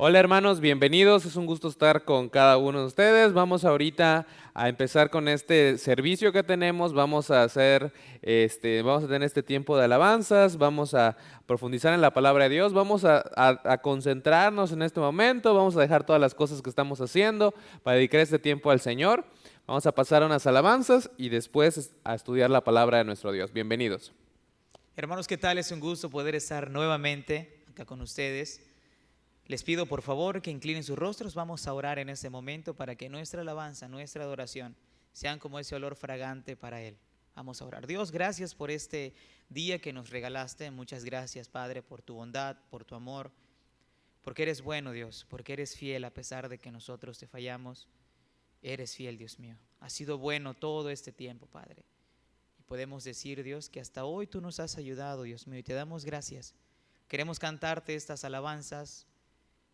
Hola hermanos, bienvenidos. Es un gusto estar con cada uno de ustedes. Vamos ahorita a empezar con este servicio que tenemos. Vamos a hacer, vamos a tener este tiempo de alabanzas. Vamos a profundizar en la palabra de Dios. Vamos a concentrarnos en este momento. Vamos a dejar todas las cosas que estamos haciendo para dedicar este tiempo al Señor. Vamos a pasar a unas alabanzas y después a estudiar la palabra de nuestro Dios. Bienvenidos. Hermanos, ¿qué tal? Es un gusto poder estar nuevamente acá con ustedes. Les pido por favor que inclinen sus rostros. Vamos a orar en este momento para que nuestra alabanza, nuestra adoración sean como ese olor fragante para Él. Vamos a orar. Dios, gracias por este día que nos regalaste. Muchas gracias, Padre, por tu bondad, por tu amor, porque eres bueno, Dios, porque eres fiel a pesar de que nosotros te fallamos. Eres fiel, Dios mío. Has sido bueno todo este tiempo, Padre. Y podemos decir, Dios, que hasta hoy tú nos has ayudado, Dios mío, y te damos gracias. Queremos cantarte estas alabanzas.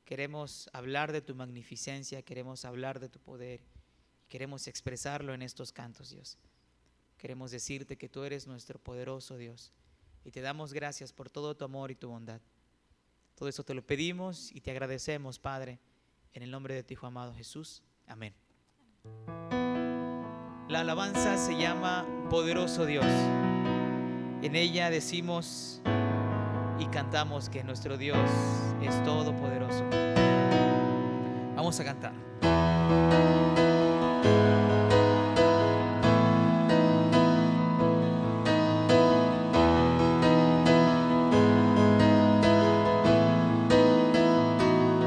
Queremos hablar de tu magnificencia, queremos hablar de tu poder, queremos expresarlo en estos cantos, Dios. Queremos decirte que tú eres nuestro poderoso Dios y te damos gracias por todo tu amor y tu bondad. Todo eso te lo pedimos y te agradecemos, Padre, en el nombre de tu Hijo amado Jesús. Amén. La alabanza se llama Poderoso Dios. En ella decimos y cantamos que nuestro Dios es todopoderoso. Vamos a cantar.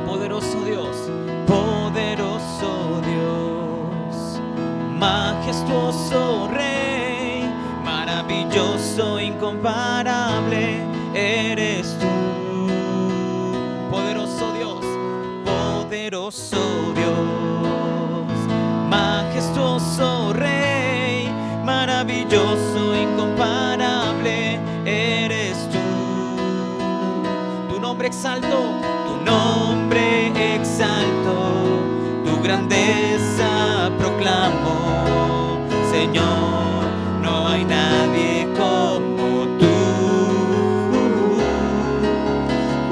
Poderoso Dios, poderoso Dios, majestuoso Rey, maravilloso, incomparable eres tú. Poderoso Dios, poderoso Dios, majestuoso Rey, maravilloso, incomparable eres tú. Tu nombre exalto, tu nombre exalto, tu grandeza proclamo, Señor, no hay nadie como tú.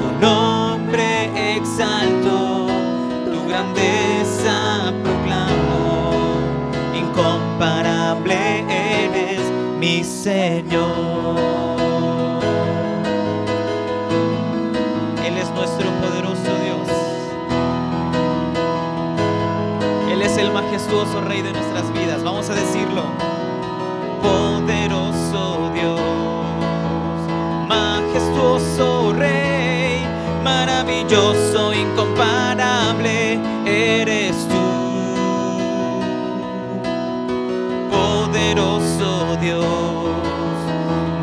Tu nombre exalto, tu grandeza proclamo, incomparable eres mi Señor. Él es nuestro poderoso Dios. Él es el majestuoso Rey de nuestras vidas. Vamos a decirlo. Poderoso Dios, majestuoso Rey, maravilloso, incomparable eres tú. Poderoso Dios,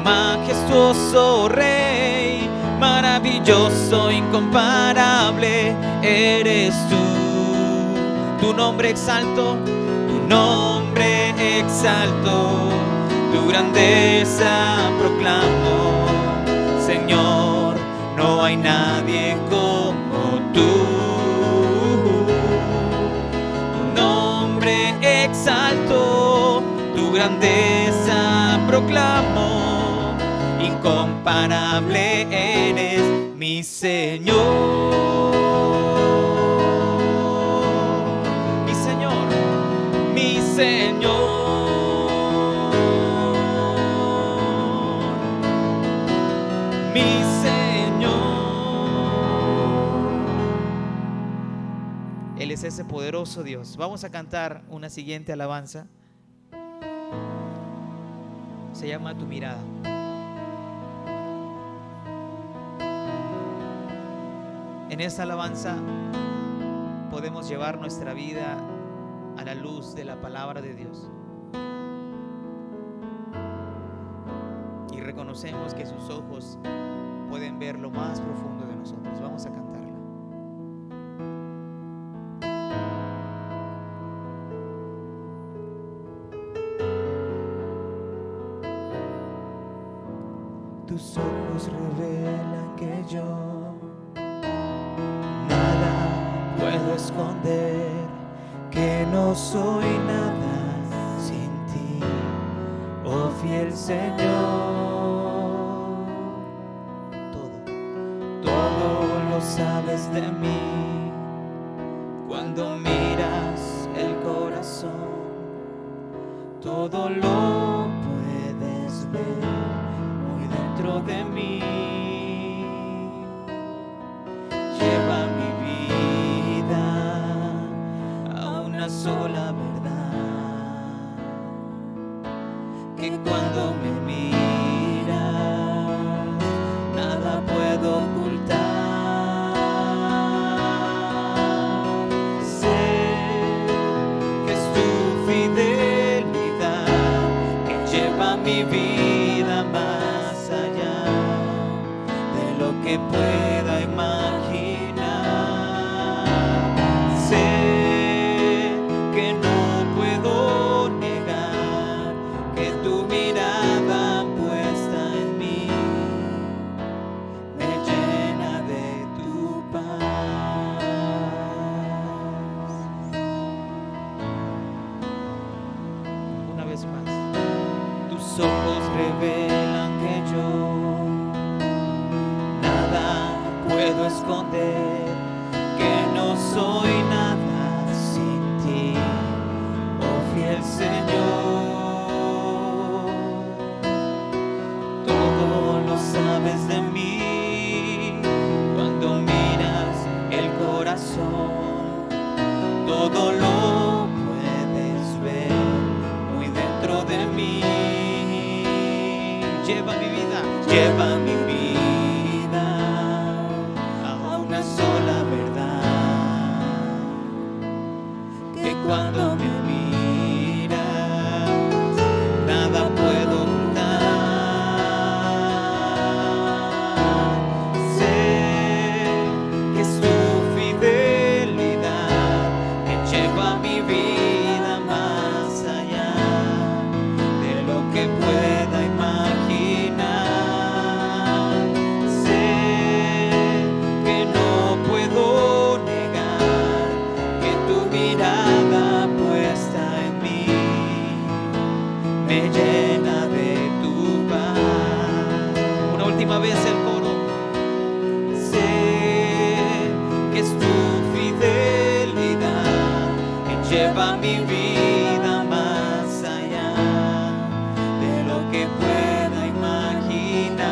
majestuoso Rey, maravilloso, incomparable eres tú. Tu nombre exalto, tu nombre exalto, tu grandeza proclamo, Señor, no hay nadie como tú. Tu nombre exalto, tu grandeza proclamo, incomparable eres mi Señor. Mi Señor, mi Señor. Él es ese poderoso Dios. Vamos a cantar una siguiente alabanza. Se llama Tu mirada. En esta alabanza podemos llevar nuestra vida a la luz de la palabra de Dios. Y reconocemos que sus ojos pueden ver lo más profundo de nosotros. Vamos a cantarla. Tus ojos revelan que yo nada puedo esconder, que no soy nada sin ti, oh fiel Señor. Todo lo sabes de mí, todo lo puedes ver muy dentro de mí. Lleva mi vida a una sola verdad, que cuando me miras nada puedo ocultar. Sé que es tu fidelidad que lleva mi vida más allá de lo que pueda imaginar. Sé que no puedo negar que tu mirada puesta en mí me llena de tu paz. Una vez más, tus ojos revelan que yo nada puedo esconder, que no soy nada sin ti, oh fiel Señor. Todo lo sabes de mí cuando miras el corazón, todo lo puedes ver muy dentro de mí. Lleva mi vida, lleva mi vida a una sola verdad, que cuando me miras nada puedo ocultar. Sé que es tu fidelidad que lleva mi vida más allá de lo que pueda imaginar. Sé que no puedo negar que tu mirada puesta en mí me llena de tu paz. Una última vez el coro. Sé que es tu fidelidad que lleva mi vida más allá de lo que pueda imaginar.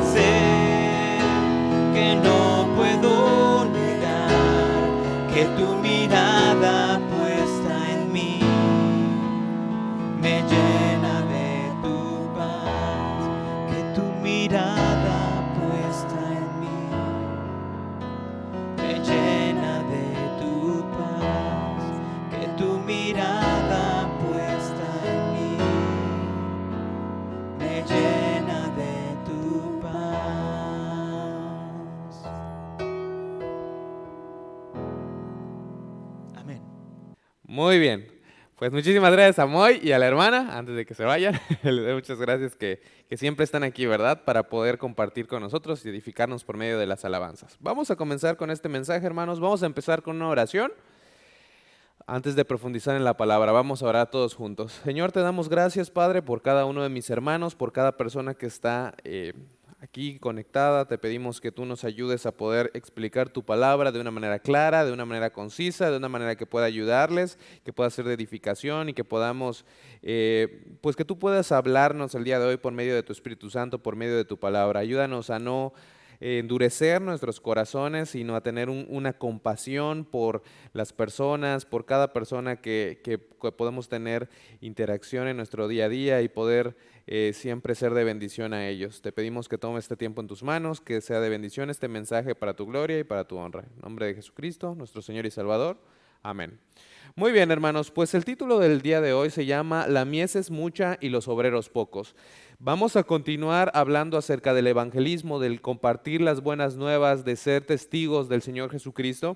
Sé que no puedo negar que tu mirada puesta en mí me llena de tu paz, que tu mirada puesta en mí me llena de tu paz, que tu mirada puesta en mí me llena de tu paz. Amén. Muy bien. Pues muchísimas gracias a Moy y a la hermana, antes de que se vayan. Les doy muchas gracias que siempre están aquí, ¿verdad? Para poder compartir con nosotros y edificarnos por medio de las alabanzas. Vamos a comenzar con este mensaje, hermanos. Vamos a empezar con una oración. Antes de profundizar en la palabra, vamos a orar todos juntos. Señor, te damos gracias, Padre, por cada uno de mis hermanos, por cada persona que está aquí conectada. Te pedimos que tú nos ayudes a poder explicar tu palabra de una manera clara, de una manera concisa, de una manera que pueda ayudarles, que pueda ser de edificación y que podamos, pues que tú puedas hablarnos el día de hoy por medio de tu Espíritu Santo, por medio de tu palabra. Ayúdanos a no endurecer nuestros corazones, sino a tener una compasión por las personas, por cada persona que podemos tener interacción en nuestro día a día y poder siempre ser de bendición a ellos. Te pedimos que tomes este tiempo en tus manos, que sea de bendición este mensaje para tu gloria y para tu honra. En nombre de Jesucristo, nuestro Señor y Salvador. Amén. Muy bien, hermanos, pues el título del día de hoy se llama La mies es mucha y los obreros pocos. Vamos a continuar hablando acerca del evangelismo, del compartir las buenas nuevas, de ser testigos del Señor Jesucristo.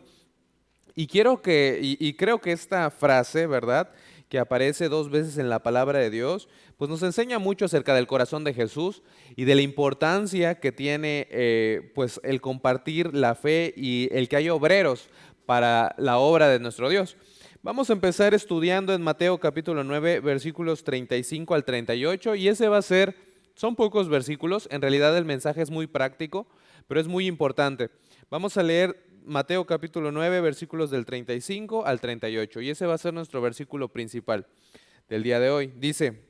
Y creo que esta frase, ¿verdad?, que aparece 2 veces en la palabra de Dios, pues nos enseña mucho acerca del corazón de Jesús y de la importancia que tiene pues el compartir la fe y el que haya obreros para la obra de nuestro Dios. Vamos a empezar estudiando en Mateo capítulo 9, versículos 35 al 38, y ese va a ser, son pocos versículos, en realidad el mensaje es muy práctico, pero es muy importante. Vamos a leer Mateo capítulo 9, versículos del 35 al 38, y ese va a ser nuestro versículo principal del día de hoy. Dice,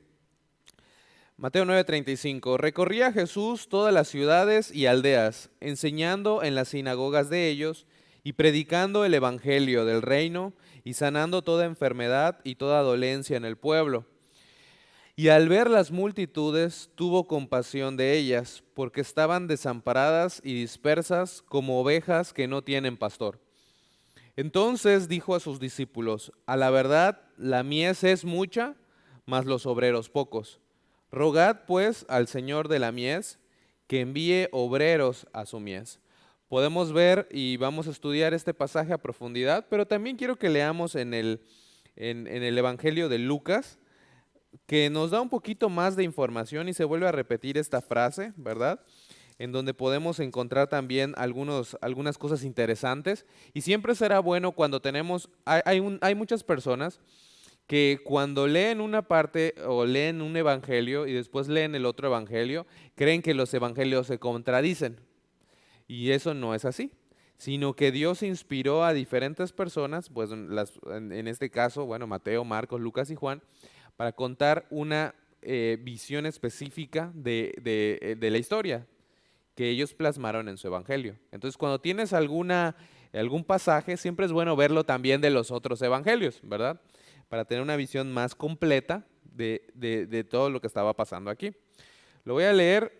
Mateo 9:35, recorría Jesús todas las ciudades y aldeas, enseñando en las sinagogas de ellos y predicando el evangelio del reino y sanando toda enfermedad y toda dolencia en el pueblo. Y al ver las multitudes, tuvo compasión de ellas, porque estaban desamparadas y dispersas como ovejas que no tienen pastor. Entonces dijo a sus discípulos, a la verdad, la mies es mucha, mas los obreros pocos. Rogad pues al Señor de la mies que envíe obreros a su mies. Podemos ver y vamos a estudiar este pasaje a profundidad, pero también quiero que leamos en el Evangelio de Lucas, que nos da un poquito más de información y se vuelve a repetir esta frase, ¿verdad? En donde podemos encontrar también algunas cosas interesantes. Y siempre será bueno cuando hay muchas personas que cuando leen una parte o leen un evangelio y después leen el otro evangelio, creen que los evangelios se contradicen. Y eso no es así, sino que Dios inspiró a diferentes personas, pues en este caso, bueno, Mateo, Marcos, Lucas y Juan, para contar una visión específica de la historia que ellos plasmaron en su evangelio. Entonces, cuando tienes algún pasaje, siempre es bueno verlo también de los otros evangelios, ¿verdad? Para tener una visión más completa de todo lo que estaba pasando aquí. Lo voy a leer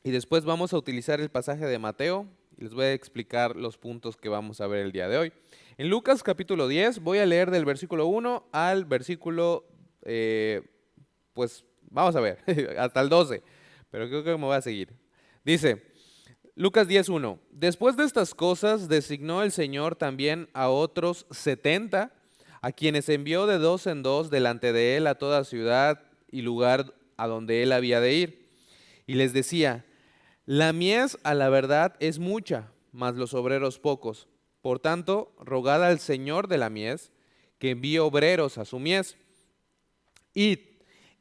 y después vamos a utilizar el pasaje de Mateo y les voy a explicar los puntos que vamos a ver el día de hoy. En Lucas capítulo 10 voy a leer del versículo 1 al versículo, pues vamos a ver, hasta el 12, pero creo que me voy a seguir. Dice, Lucas 10:1, después de estas cosas designó el Señor también a otros 70, a quienes envió de dos en dos delante de él a toda ciudad y lugar a donde él había de ir. Y les decía, la mies a la verdad es mucha, mas los obreros pocos. Por tanto, rogad al Señor de la mies que envíe obreros a su mies. Id,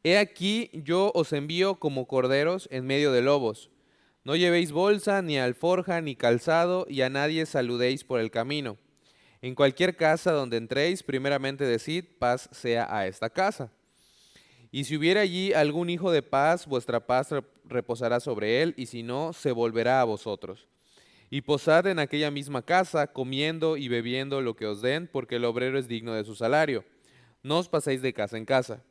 he aquí yo os envío como corderos en medio de lobos. No llevéis bolsa, ni alforja, ni calzado, y a nadie saludéis por el camino. En cualquier casa donde entréis, primeramente decid, paz sea a esta casa. Y si hubiera allí algún hijo de paz, vuestra paz reposará sobre él, y si no, se volverá a vosotros. Y posad en aquella misma casa, comiendo y bebiendo lo que os den, porque el obrero es digno de su salario. No os paséis de casa en casa.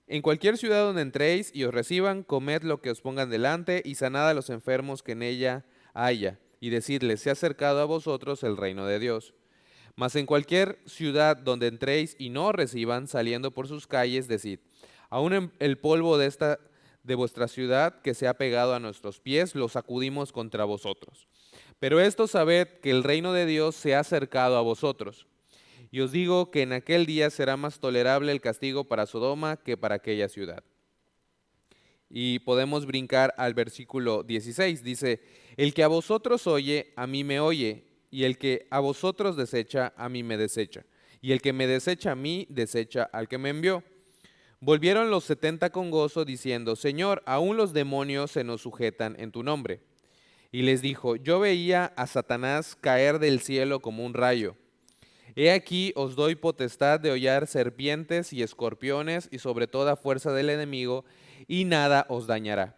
En cualquier ciudad donde entréis y os reciban, comed lo que os pongan delante, y sanad a los enfermos que en ella haya, y decidles, se ha acercado a vosotros el reino de Dios. Mas en cualquier ciudad donde entréis y no os reciban, saliendo por sus calles, decid, aún el polvo de vuestra ciudad que se ha pegado a nuestros pies, lo sacudimos contra vosotros. Pero esto sabed que el reino de Dios se ha acercado a vosotros. Y os digo que en aquel día será más tolerable el castigo para Sodoma que para aquella ciudad. Y podemos brincar al versículo 16. Dice, el que a vosotros oye, a mí me oye, y el que a vosotros desecha, a mí me desecha. Y el que me desecha a mí, desecha al que me envió. Volvieron los 70 con gozo, diciendo, Señor, aún los demonios se nos sujetan en tu nombre. Y les dijo, yo veía a Satanás caer del cielo como un rayo. He aquí os doy potestad de hollar serpientes y escorpiones y sobre toda fuerza del enemigo, y nada os dañará.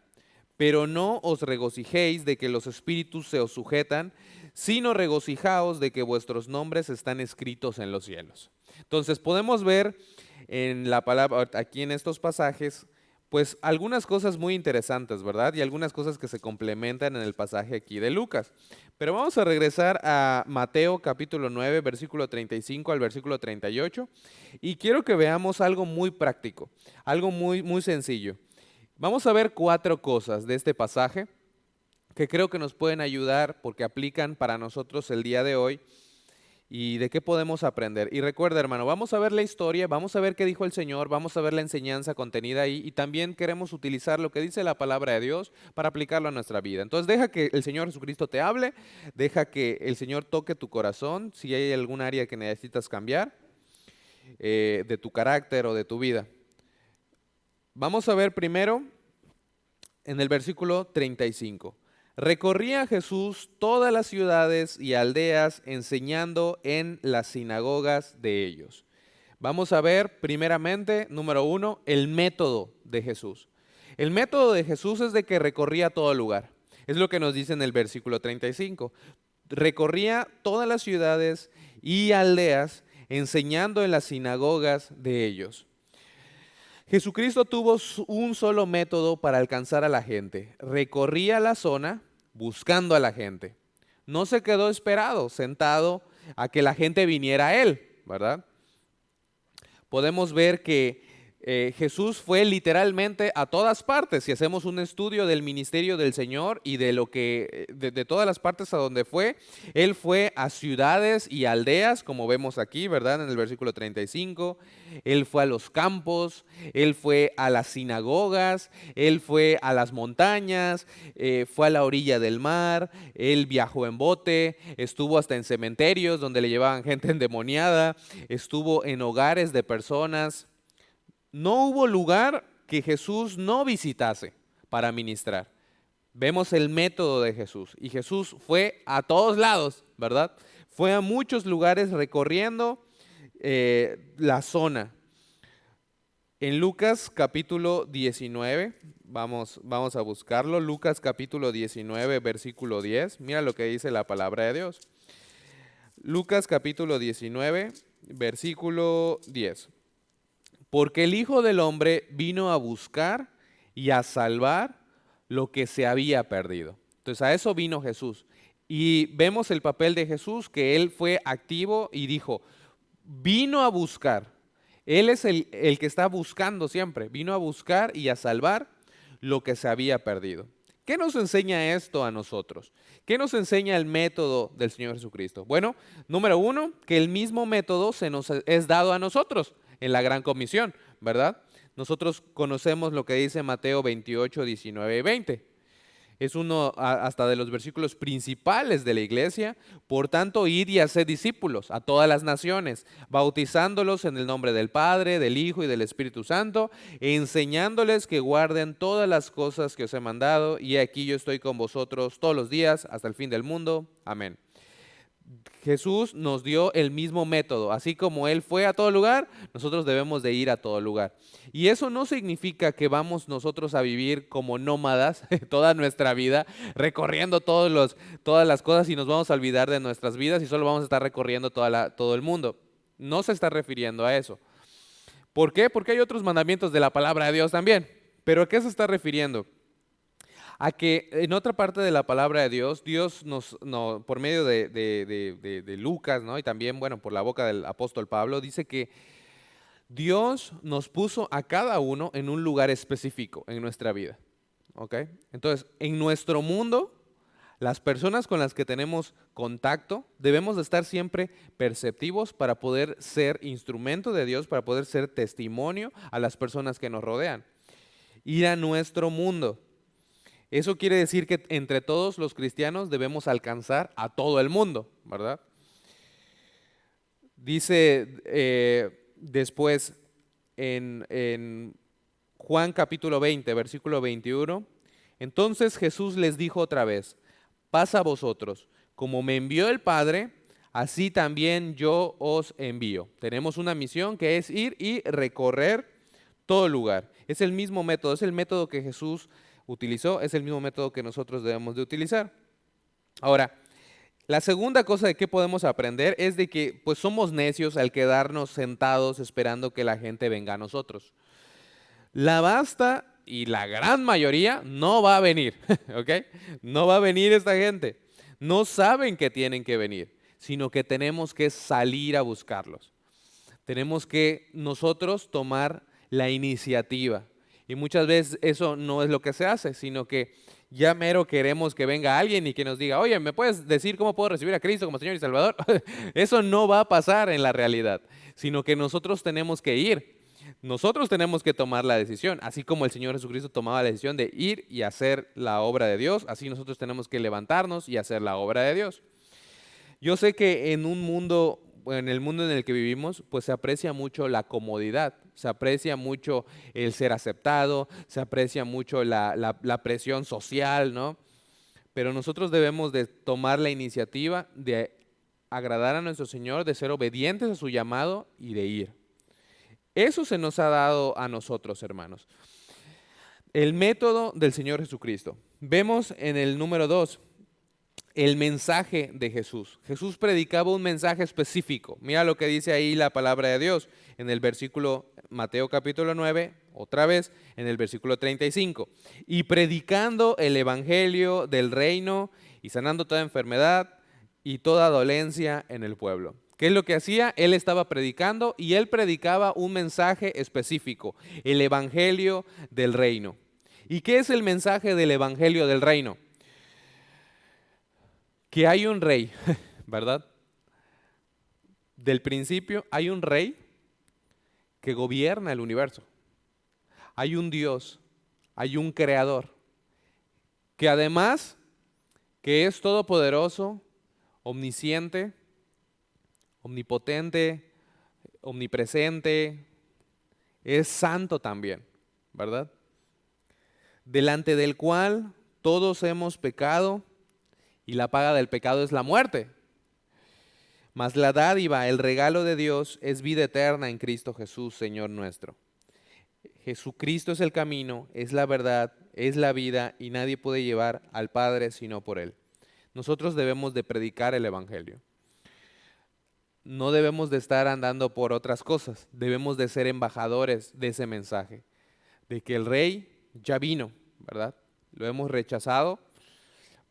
Pero no os regocijéis de que los espíritus se os sujetan, sino regocijaos de que vuestros nombres están escritos en los cielos. Entonces podemos ver en la palabra, aquí en estos pasajes, pues algunas cosas muy interesantes, ¿verdad? Y algunas cosas que se complementan en el pasaje aquí de Lucas. Pero vamos a regresar a Mateo capítulo 9, versículo 35 al versículo 38. Y quiero que veamos algo muy práctico, algo muy, muy sencillo. Vamos a ver 4 cosas de este pasaje que creo que nos pueden ayudar porque aplican para nosotros el día de hoy y de qué podemos aprender. Y recuerda, hermano, vamos a ver la historia, vamos a ver qué dijo el Señor, vamos a ver la enseñanza contenida ahí y también queremos utilizar lo que dice la palabra de Dios para aplicarlo a nuestra vida. Entonces deja que el Señor Jesucristo te hable, deja que el Señor toque tu corazón si hay algún área que necesitas cambiar de tu carácter o de tu vida. Vamos a ver primero en el versículo 35. Recorría Jesús todas las ciudades y aldeas enseñando en las sinagogas de ellos. Vamos a ver primeramente, número uno, el método de Jesús. El método de Jesús es de que recorría todo lugar. Es lo que nos dice en el versículo 35. Recorría todas las ciudades y aldeas enseñando en las sinagogas de ellos. Jesucristo tuvo un solo método para alcanzar a la gente. Recorría la zona buscando a la gente. No se quedó sentado a que la gente viniera a él, ¿verdad? Podemos ver que Jesús fue literalmente a todas partes. Si hacemos un estudio del ministerio del Señor y de lo que de todas las partes a donde fue, Él fue a ciudades y aldeas, como vemos aquí, ¿verdad? En el versículo 35. Él fue a los campos, Él fue a las sinagogas, Él fue a las montañas, fue a la orilla del mar, Él viajó en bote, estuvo hasta en cementerios donde le llevaban gente endemoniada, estuvo en hogares de personas. No hubo lugar que Jesús no visitase para ministrar. Vemos el método de Jesús y Jesús fue a todos lados, ¿verdad? Fue a muchos lugares recorriendo la zona. En Lucas capítulo 19, vamos a buscarlo, Lucas capítulo 19, versículo 10, mira lo que dice la palabra de Dios. Lucas capítulo 19, versículo 10. Porque el Hijo del Hombre vino a buscar y a salvar lo que se había perdido. Entonces a eso vino Jesús. Y vemos el papel de Jesús, que Él fue activo y dijo, vino a buscar. Él es el que está buscando siempre. Vino a buscar y a salvar lo que se había perdido. ¿Qué nos enseña esto a nosotros? ¿Qué nos enseña el método del Señor Jesucristo? Bueno, número uno, que el mismo método se nos es dado a nosotros en la gran comisión, ¿verdad? Nosotros conocemos lo que dice Mateo 28, 19 y 20. Es uno hasta de los versículos principales de la iglesia. Por tanto, id y haced discípulos a todas las naciones, bautizándolos en el nombre del Padre, del Hijo y del Espíritu Santo, enseñándoles que guarden todas las cosas que os he mandado, y aquí yo estoy con vosotros todos los días hasta el fin del mundo. Amén. Jesús nos dio el mismo método, así como Él fue a todo lugar, nosotros debemos de ir a todo lugar. Y eso no significa que vamos nosotros a vivir como nómadas toda nuestra vida, recorriendo todas las cosas y nos vamos a olvidar de nuestras vidas y solo vamos a estar recorriendo todo el mundo. No se está refiriendo a eso. ¿Por qué? Porque hay otros mandamientos de la palabra de Dios también. ¿Pero a qué se está refiriendo? A que en otra parte de la palabra de Dios, por medio de Lucas, ¿no? Y también, bueno, por la boca del apóstol Pablo, dice que Dios nos puso a cada uno en un lugar específico en nuestra vida, ¿ok? Entonces, en nuestro mundo, las personas con las que tenemos contacto, debemos de estar siempre perceptivos para poder ser instrumento de Dios, para poder ser testimonio a las personas que nos rodean. Ir a nuestro mundo. Eso quiere decir que entre todos los cristianos debemos alcanzar a todo el mundo, ¿verdad? Dice después en Juan capítulo 20, versículo 21, entonces Jesús les dijo otra vez, pasa a vosotros, como me envió el Padre, así también yo os envío. Tenemos una misión que es ir y recorrer todo lugar. Es el mismo método, es el método que Jesús utilizó, es el mismo método que nosotros debemos de utilizar. Ahora, la segunda cosa de que podemos aprender es de que pues somos necios al quedarnos sentados esperando que la gente venga a nosotros. La vasta y la gran mayoría no va a venir, ¿ok? No va a venir esta gente. No saben que tienen que venir, sino que tenemos que salir a buscarlos. Tenemos que nosotros tomar la iniciativa. Y muchas veces eso no es lo que se hace, sino que ya mero queremos que venga alguien y que nos diga, oye, ¿me puedes decir cómo puedo recibir a Cristo como Señor y Salvador? Eso no va a pasar en la realidad, sino que nosotros tenemos que ir. Nosotros tenemos que tomar la decisión, así como el Señor Jesucristo tomaba la decisión de ir y hacer la obra de Dios, así nosotros tenemos que levantarnos y hacer la obra de Dios. Yo sé que en el mundo en el que vivimos, pues se aprecia mucho la comodidad, se aprecia mucho el ser aceptado, se aprecia mucho la presión social, ¿no? pero nosotros debemos de tomar la iniciativa de agradar a nuestro Señor, de ser obedientes a su llamado y de ir. Eso se nos ha dado a nosotros, hermanos. El método del Señor Jesucristo. Vemos en el número 2 el mensaje de Jesús. Jesús predicaba un mensaje específico. Mira lo que dice ahí la palabra de Dios en el versículo Mateo capítulo 9, otra vez en el versículo 35. Y predicando el evangelio del reino y sanando toda enfermedad y toda dolencia en el pueblo. ¿Qué es lo que hacía? Él estaba predicando y él predicaba un mensaje específico, el evangelio del reino. ¿Y qué es el mensaje del evangelio del reino? Que hay un rey, ¿verdad? Del principio hay un rey que gobierna el universo. Hay un Dios, hay un creador, que además que es todopoderoso, omnisciente, omnipotente, omnipresente, es santo también, ¿verdad? Delante del cual todos hemos pecado y la paga del pecado es la muerte. Mas la dádiva, el regalo de Dios es vida eterna en Cristo Jesús, Señor nuestro. Jesucristo es el camino, es la verdad, es la vida y nadie puede llevar al Padre sino por Él. Nosotros debemos de predicar el evangelio. No debemos de estar andando por otras cosas, debemos de ser embajadores de ese mensaje, de que el rey ya vino, ¿verdad? Lo hemos rechazado,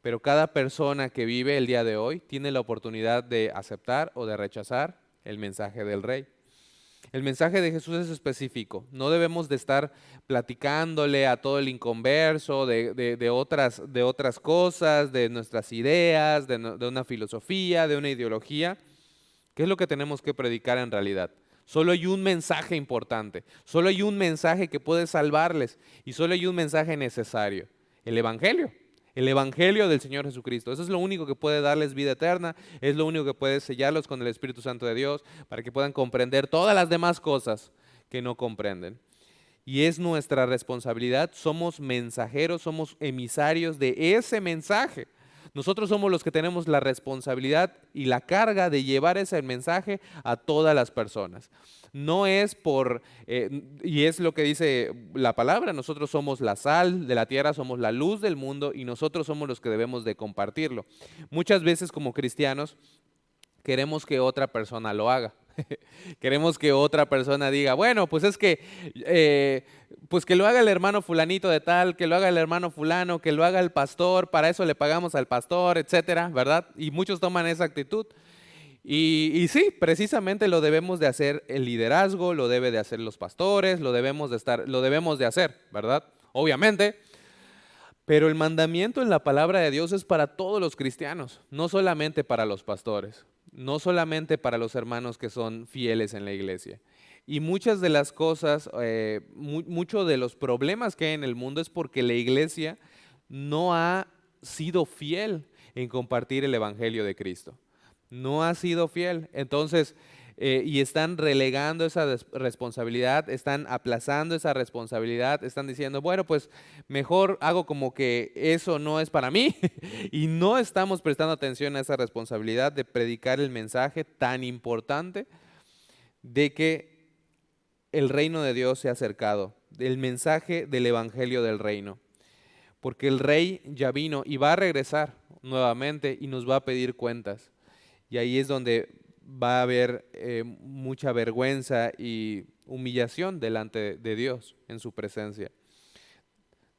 pero cada persona que vive el día de hoy tiene la oportunidad de aceptar o de rechazar el mensaje del rey. El mensaje de Jesús es específico, no debemos de estar platicándole a todo el inconverso de otras cosas, de nuestras ideas, de una filosofía, de una ideología. ¿Qué es lo que tenemos que predicar en realidad? Solo hay un mensaje importante, solo hay un mensaje que puede salvarles y solo hay un mensaje necesario, el Evangelio del Señor Jesucristo. Eso es lo único que puede darles vida eterna, es lo único que puede sellarlos con el Espíritu Santo de Dios para que puedan comprender todas las demás cosas que no comprenden. Y es nuestra responsabilidad, somos mensajeros, somos emisarios de ese mensaje. Nosotros somos los que tenemos la responsabilidad y la carga de llevar ese mensaje a todas las personas. No es y es lo que dice la palabra, nosotros somos la sal de la tierra, somos la luz del mundo y nosotros somos los que debemos de compartirlo. Muchas veces como cristianos queremos que otra persona lo haga. Queremos que otra persona diga, bueno, pues es que, pues que lo haga el hermano fulanito de tal, que lo haga el hermano fulano, que lo haga el pastor, para eso le pagamos al pastor, etcétera, ¿verdad? Y muchos toman esa actitud. Y sí, precisamente lo debemos de hacer el liderazgo, lo debe de hacer los pastores, lo debemos de hacer, ¿verdad? Obviamente. Pero el mandamiento en la palabra de Dios es para todos los cristianos, no solamente para los pastores, no solamente para los hermanos que son fieles en la iglesia. Y muchas de las cosas, muchos de los problemas que hay en el mundo es porque la iglesia no ha sido fiel en compartir el evangelio de Cristo. No ha sido fiel. Entonces, y están relegando esa responsabilidad, están aplazando esa responsabilidad, están diciendo, bueno, pues mejor hago como que eso no es para mí y no estamos prestando atención a esa responsabilidad de predicar el mensaje tan importante de que el reino de Dios se ha acercado, el mensaje del evangelio del reino, porque el rey ya vino y va a regresar nuevamente y nos va a pedir cuentas. Y ahí es donde va a haber mucha vergüenza y humillación delante de Dios en su presencia.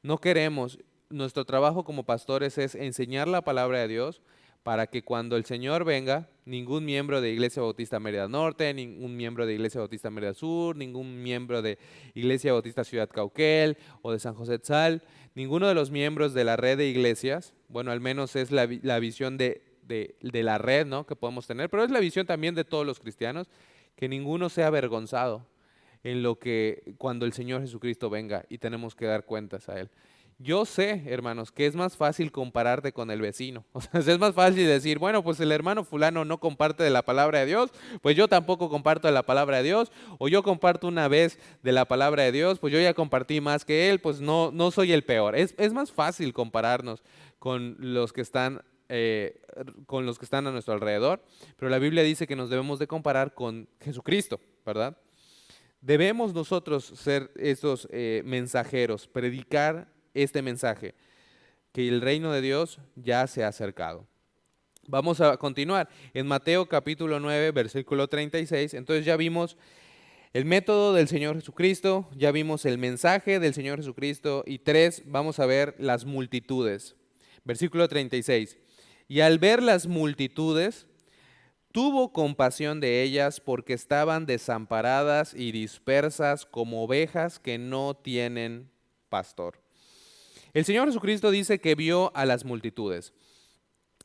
No queremos, nuestro trabajo como pastores es enseñar la palabra de Dios para que cuando el Señor venga, ningún miembro de Iglesia Bautista Mérida Norte, ningún miembro de Iglesia Bautista Mérida Sur, ningún miembro de Iglesia Bautista Ciudad Cauquel o de San José Tzal, ninguno de los miembros de la red de iglesias, bueno, al menos es la visión de la red, ¿no?, que podemos tener, pero es la visión también de todos los cristianos, que ninguno sea avergonzado en lo que cuando el Señor Jesucristo venga y tenemos que dar cuentas a Él. Yo sé, hermanos, que es más fácil compararte con el vecino. O sea, es más fácil decir, bueno, pues el hermano fulano no comparte de la palabra de Dios, pues yo tampoco comparto de la palabra de Dios, o yo comparto una vez de la palabra de Dios, pues yo ya compartí más que él, pues no soy el peor. Es más fácil compararnos con los que están, con los que están a nuestro alrededor, pero la Biblia dice que nos debemos de comparar con Jesucristo, ¿verdad? Debemos nosotros ser esos mensajeros, predicar este mensaje, que el reino de Dios ya se ha acercado. Vamos a continuar. En Mateo capítulo 9, versículo 36, entonces ya vimos el método del Señor Jesucristo, ya vimos el mensaje del Señor Jesucristo y tres, vamos a ver las multitudes. Versículo 36. Y al ver las multitudes, tuvo compasión de ellas porque estaban desamparadas y dispersas como ovejas que no tienen pastor. El Señor Jesucristo dice que vio a las multitudes.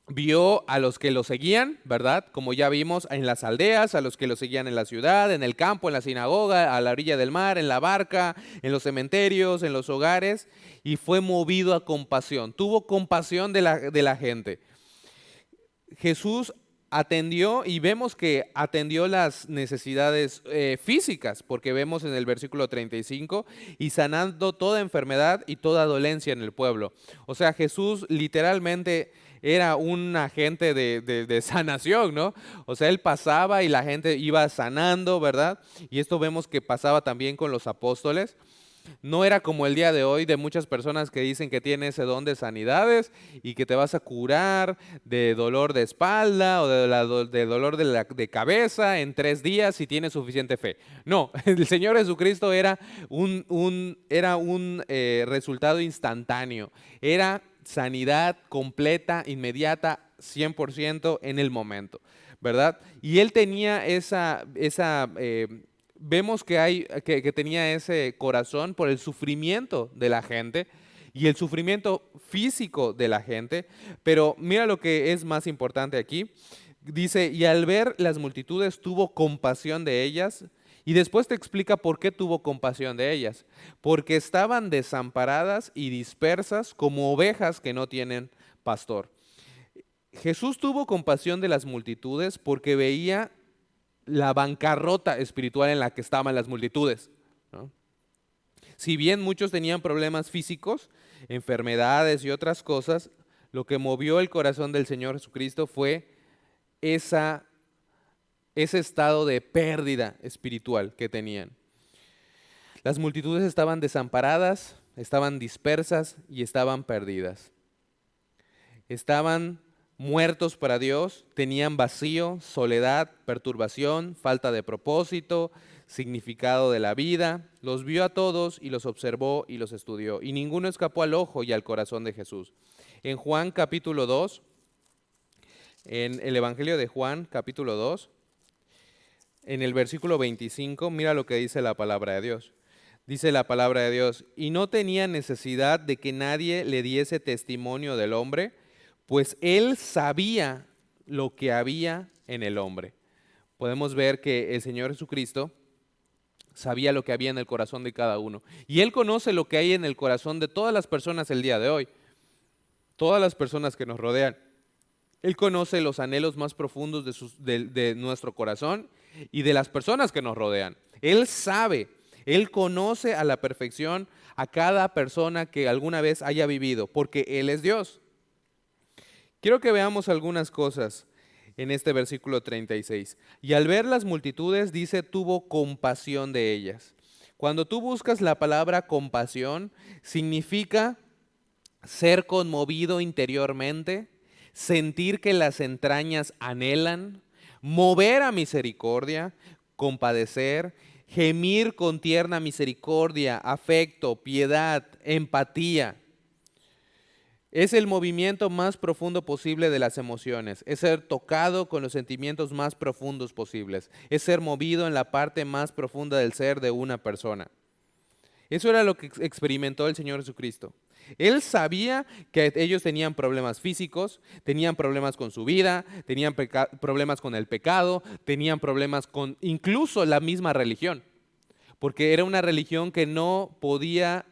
Vio a los que lo seguían, ¿verdad? Como ya vimos en las aldeas, a los que lo seguían en la ciudad, en el campo, en la sinagoga, a la orilla del mar, en la barca, en los cementerios, en los hogares, y fue movido a compasión. Tuvo compasión de la gente. Jesús atendió y vemos que atendió las necesidades físicas, porque vemos en el versículo 35, y sanando toda enfermedad y toda dolencia en el pueblo. O sea, Jesús literalmente era un agente de sanación, ¿no? O sea, él pasaba y la gente iba sanando, ¿verdad? Y esto vemos que pasaba también con los apóstoles. No era como el día de hoy de muchas personas que dicen que tiene ese don de sanidades y que te vas a curar de dolor de espalda o de dolor de cabeza en 3 días si tienes suficiente fe. No, el Señor Jesucristo era un resultado instantáneo. Era sanidad completa, inmediata, 100% en el momento, ¿verdad? Y Él tenía vemos que tenía ese corazón por el sufrimiento de la gente y el sufrimiento físico de la gente, pero mira lo que es más importante aquí. Dice, y al ver las multitudes tuvo compasión de ellas, y después te explica por qué tuvo compasión de ellas, porque estaban desamparadas y dispersas como ovejas que no tienen pastor. Jesús tuvo compasión de las multitudes porque veía la bancarrota espiritual en la que estaban las multitudes, ¿no? Si bien muchos tenían problemas físicos, enfermedades y otras cosas, lo que movió el corazón del Señor Jesucristo fue ese estado de pérdida espiritual que tenían. Las multitudes estaban desamparadas, estaban dispersas y estaban perdidas. Estaban muertos para Dios, tenían vacío, soledad, perturbación, falta de propósito, significado de la vida. Los vio a todos y los observó y los estudió. Y ninguno escapó al ojo y al corazón de Jesús. En Juan capítulo 2, en el Evangelio de Juan capítulo 2, en el versículo 25, mira lo que dice la palabra de Dios. Dice la palabra de Dios, y no tenía necesidad de que nadie le diese testimonio del hombre, pues él sabía lo que había en el hombre. Podemos ver que el Señor Jesucristo sabía lo que había en el corazón de cada uno. Y Él conoce lo que hay en el corazón de todas las personas el día de hoy, todas las personas que nos rodean. Él conoce los anhelos más profundos de nuestro corazón y de las personas que nos rodean. Él sabe, Él conoce a la perfección a cada persona que alguna vez haya vivido, porque Él es Dios. Quiero que veamos algunas cosas en este versículo 36. Y al ver las multitudes, dice, tuvo compasión de ellas. Cuando tú buscas la palabra compasión, significa ser conmovido interiormente, sentir que las entrañas anhelan, mover a misericordia, compadecer, gemir con tierna misericordia, afecto, piedad, empatía. Es el movimiento más profundo posible de las emociones, es ser tocado con los sentimientos más profundos posibles, es ser movido en la parte más profunda del ser de una persona. Eso era lo que experimentó el Señor Jesucristo. Él sabía que ellos tenían problemas físicos, tenían problemas con su vida, tenían problemas con el pecado, tenían problemas con incluso la misma religión, porque era una religión que no podía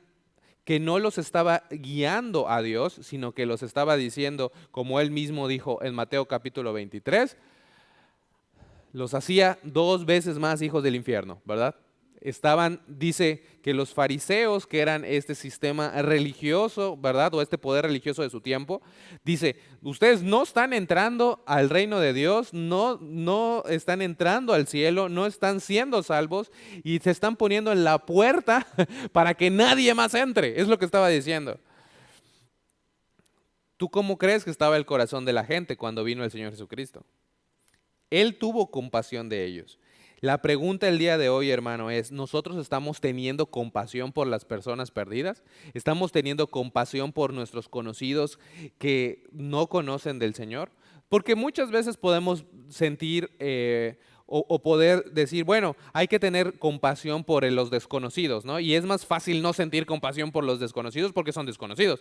que no los estaba guiando a Dios, sino que los estaba diciendo, como él mismo dijo en Mateo capítulo 23, los hacía 2 veces más hijos del infierno, ¿verdad? Dice que los fariseos, que eran este sistema religioso, ¿verdad? O este poder religioso de su tiempo, dice, ustedes no están entrando al reino de Dios, no están entrando al cielo, no están siendo salvos y se están poniendo en la puerta para que nadie más entre. Es lo que estaba diciendo. ¿Tú cómo crees que estaba el corazón de la gente cuando vino el Señor Jesucristo? Él tuvo compasión de ellos. La pregunta el día de hoy, hermano, es, ¿nosotros estamos teniendo compasión por las personas perdidas? ¿Estamos teniendo compasión por nuestros conocidos que no conocen del Señor? Porque muchas veces podemos sentir o poder decir, bueno, hay que tener compasión por los desconocidos, ¿no? Y es más fácil no sentir compasión por los desconocidos porque son desconocidos.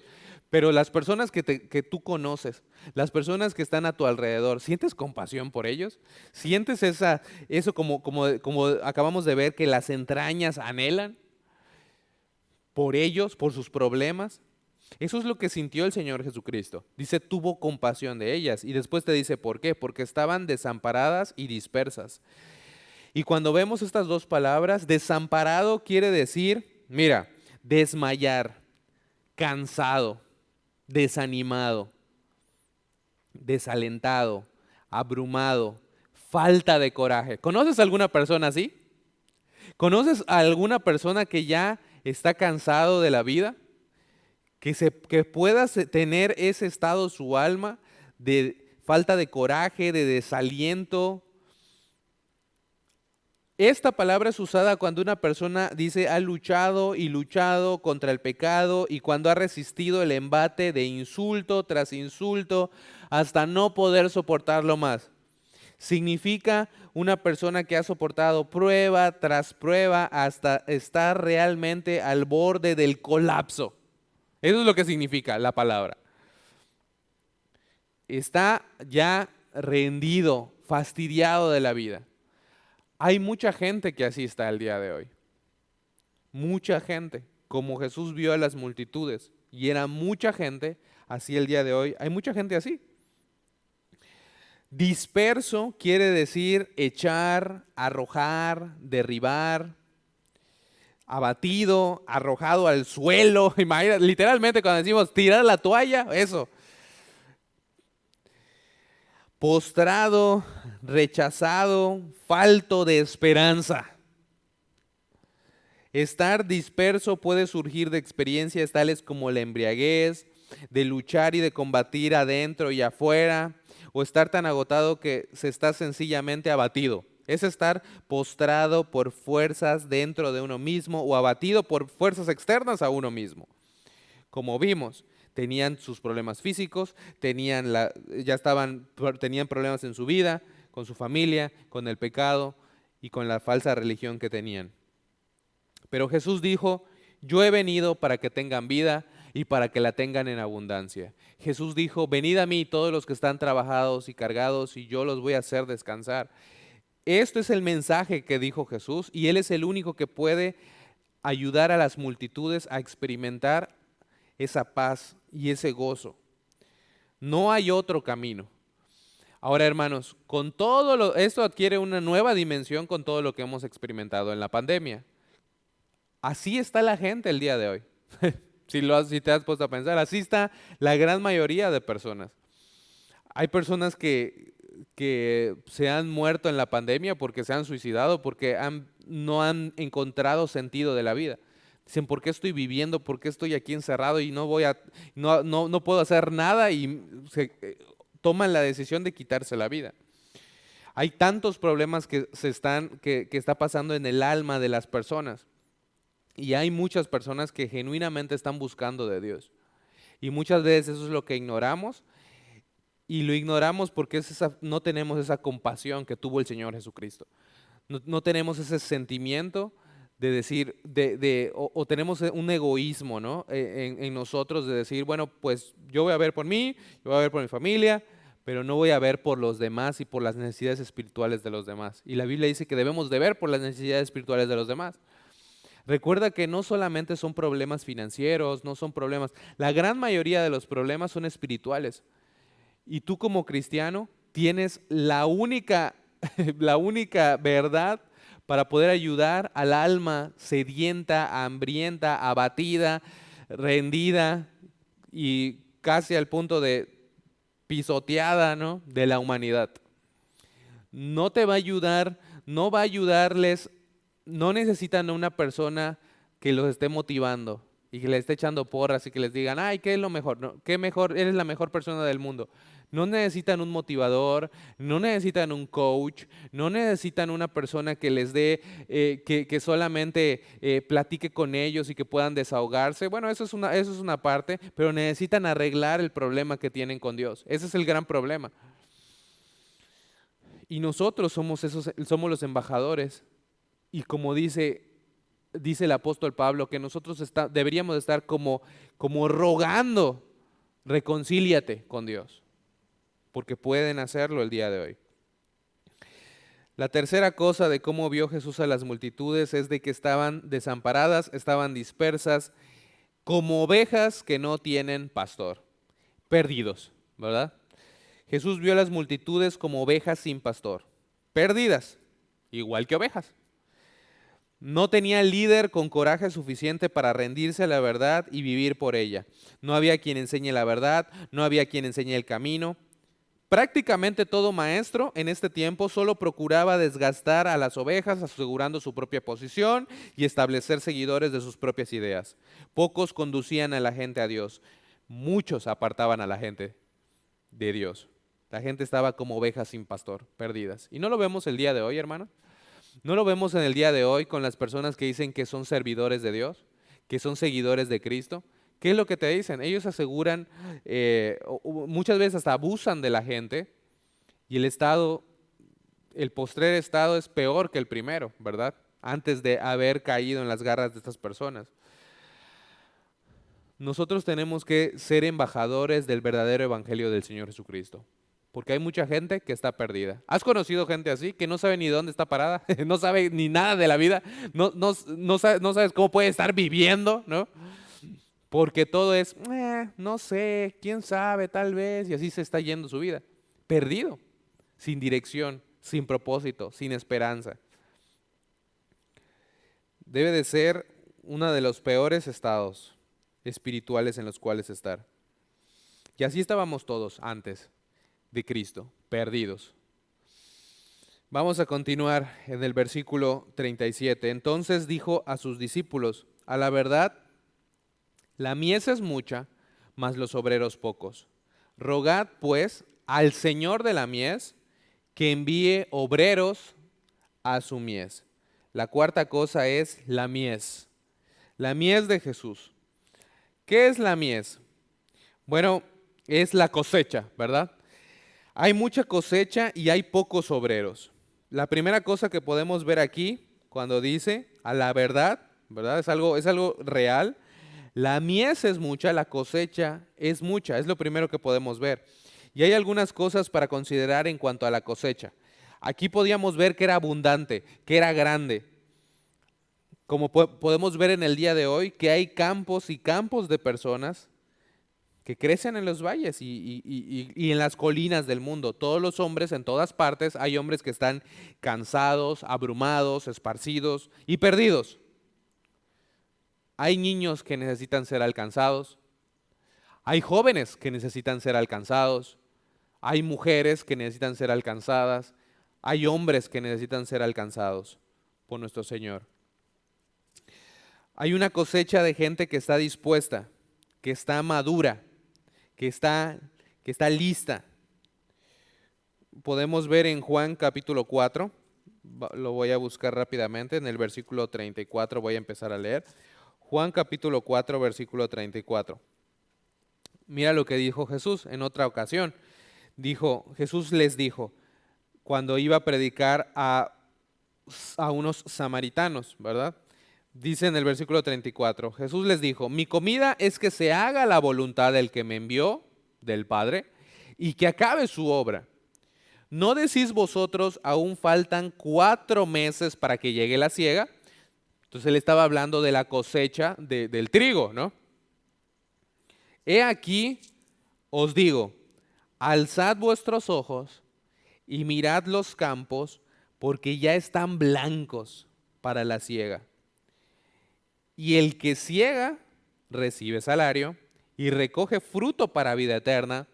Pero las personas que tú conoces, las personas que están a tu alrededor, ¿sientes compasión por ellos? ¿Sientes eso como acabamos de ver, que las entrañas anhelan por ellos, por sus problemas? Eso es lo que sintió el Señor Jesucristo. Dice, tuvo compasión de ellas. Y después te dice, ¿por qué? Porque estaban desamparadas y dispersas. Y cuando vemos estas dos palabras, desamparado quiere decir, mira, desmayar, cansado, desanimado, desalentado, abrumado, falta de coraje. ¿Conoces a alguna persona así? ¿Conoces a alguna persona que ya está cansado de la vida? Que pueda tener ese estado su alma de falta de coraje, de desaliento. Esta palabra es usada cuando una persona dice ha luchado y luchado contra el pecado y cuando ha resistido el embate de insulto tras insulto hasta no poder soportarlo más. Significa una persona que ha soportado prueba tras prueba hasta estar realmente al borde del colapso. Eso es lo que significa la palabra. Está ya rendido, fastidiado de la vida. Hay mucha gente que así está el día de hoy. Mucha gente, como Jesús vio a las multitudes, y era mucha gente, así el día de hoy, hay mucha gente así. Disperso quiere decir echar, arrojar, derribar. Abatido, arrojado al suelo. Imagina, literalmente cuando decimos tirar la toalla, eso. Postrado, rechazado, falto de esperanza. Estar disperso puede surgir de experiencias tales como la embriaguez, de luchar y de combatir adentro y afuera, o estar tan agotado que se está sencillamente abatido. Es estar postrado por fuerzas dentro de uno mismo o abatido por fuerzas externas a uno mismo. Como vimos, tenían sus problemas físicos, tenían problemas en su vida, con su familia, con el pecado y con la falsa religión que tenían. Pero Jesús dijo, yo he venido para que tengan vida y para que la tengan en abundancia. Jesús dijo, venid a mí todos los que están trabajados y cargados y yo los voy a hacer descansar. Esto es el mensaje que dijo Jesús y Él es el único que puede ayudar a las multitudes a experimentar esa paz y ese gozo. No hay otro camino. Ahora, hermanos, esto adquiere una nueva dimensión con todo lo que hemos experimentado en la pandemia. Así está la gente el día de hoy. Si te has puesto a pensar, así está la gran mayoría de personas. Hay personas que se han muerto en la pandemia porque se han suicidado, porque no han encontrado sentido de la vida. Dicen, ¿por qué estoy viviendo? ¿Por qué estoy aquí encerrado y no puedo hacer nada? Y toman la decisión de quitarse la vida. Hay tantos problemas que está pasando en el alma de las personas. Y hay muchas personas que genuinamente están buscando de Dios. Y muchas veces eso es lo que ignoramos. Y lo ignoramos porque no tenemos esa compasión que tuvo el Señor Jesucristo. No tenemos ese sentimiento de decir, o tenemos un egoísmo, ¿no? en nosotros de decir, bueno, pues yo voy a ver por mí, yo voy a ver por mi familia, pero no voy a ver por los demás y por las necesidades espirituales de los demás. Y la Biblia dice que debemos de ver por las necesidades espirituales de los demás. Recuerda que no solamente son problemas financieros, no son problemas, la gran mayoría de los problemas son espirituales. Y tú como cristiano tienes la única, la única verdad para poder ayudar al alma sedienta, hambrienta, abatida, rendida y casi al punto de pisoteada, ¿no?, de la humanidad. No te va a ayudar, no va a ayudarles, no necesitan a una persona que los esté motivando y que les esté echando porras y que les digan, ay, ¿qué es lo mejor? No, ¿qué mejor? Eres la mejor persona del mundo. No necesitan un motivador, no necesitan un coach, no necesitan una persona que les dé, que solamente platique con ellos y que puedan desahogarse. Bueno, eso es una parte, pero necesitan arreglar el problema que tienen con Dios. Ese es el gran problema. Y nosotros somos los embajadores. Y como dice el apóstol Pablo, que nosotros deberíamos estar como rogando, reconcíliate con Dios, porque pueden hacerlo el día de hoy. La tercera cosa de cómo vio Jesús a las multitudes es de que estaban desamparadas, estaban dispersas, como ovejas que no tienen pastor, perdidos, ¿verdad? Jesús vio a las multitudes como ovejas sin pastor, perdidas, igual que ovejas. No tenía líder con coraje suficiente para rendirse a la verdad y vivir por ella. No había quien enseñe la verdad, no había quien enseñe el camino. Prácticamente todo maestro en este tiempo solo procuraba desgastar a las ovejas, asegurando su propia posición y establecer seguidores de sus propias ideas. Pocos conducían a la gente a Dios, muchos apartaban a la gente de Dios. La gente estaba como ovejas sin pastor, perdidas. ¿Y no lo vemos el día de hoy, hermano? ¿No lo vemos en el día de hoy con las personas que dicen que son servidores de Dios, que son seguidores de Cristo? ¿Qué es lo que te dicen? Ellos aseguran, muchas veces hasta abusan de la gente y el postrer estado es peor que el primero, ¿verdad? Antes de haber caído en las garras de estas personas. Nosotros tenemos que ser embajadores del verdadero evangelio del Señor Jesucristo. Porque hay mucha gente que está perdida. ¿Has conocido gente así que no sabe ni dónde está parada? No sabe ni nada de la vida. No sabes cómo puede estar viviendo, ¿no? Porque todo es, no sé, quién sabe, tal vez. Y así se está yendo su vida. Perdido, sin dirección, sin propósito, sin esperanza. Debe de ser uno de los peores estados espirituales en los cuales estar. Y así estábamos todos antes de Cristo, perdidos. Vamos a continuar en el versículo 37. Entonces dijo a sus discípulos, a la verdad, la mies es mucha, mas los obreros pocos. Rogad pues al Señor de la mies que envíe obreros a su mies. La cuarta cosa es la mies de Jesús. ¿Qué es la mies? Bueno, es la cosecha, ¿verdad? Hay mucha cosecha y hay pocos obreros. La primera cosa que podemos ver aquí, cuando dice a la verdad, ¿verdad? Es algo real. La mies es mucha, la cosecha es mucha, es lo primero que podemos ver. Y hay algunas cosas para considerar en cuanto a la cosecha. Aquí podíamos ver que era abundante, que era grande. Como podemos ver en el día de hoy, que hay campos y campos de personas que crecen en los valles y en las colinas del mundo. Todos los hombres en todas partes, hay hombres que están cansados, abrumados, esparcidos y perdidos. Hay niños que necesitan ser alcanzados. Hay jóvenes que necesitan ser alcanzados. Hay mujeres que necesitan ser alcanzadas. Hay hombres que necesitan ser alcanzados por nuestro Señor. Hay una cosecha de gente que está dispuesta, que está madura, que está lista. Podemos ver en Juan capítulo 4, lo voy a buscar rápidamente, en el versículo 34 voy a empezar a leer. Juan capítulo 4, versículo 34. Mira lo que dijo Jesús en otra ocasión. Jesús les dijo, cuando iba a predicar a unos samaritanos, ¿verdad? Dice en el versículo 34, Jesús les dijo, mi comida es que se haga la voluntad del que me envió, del Padre, y que acabe su obra. ¿No decís vosotros, aún faltan 4 meses para que llegue la siega? Entonces él estaba hablando de la cosecha del trigo, ¿no? He aquí, os digo, alzad vuestros ojos y mirad los campos, porque ya están blancos para la siega. Y el que siega recibe salario y recoge fruto para vida eterna,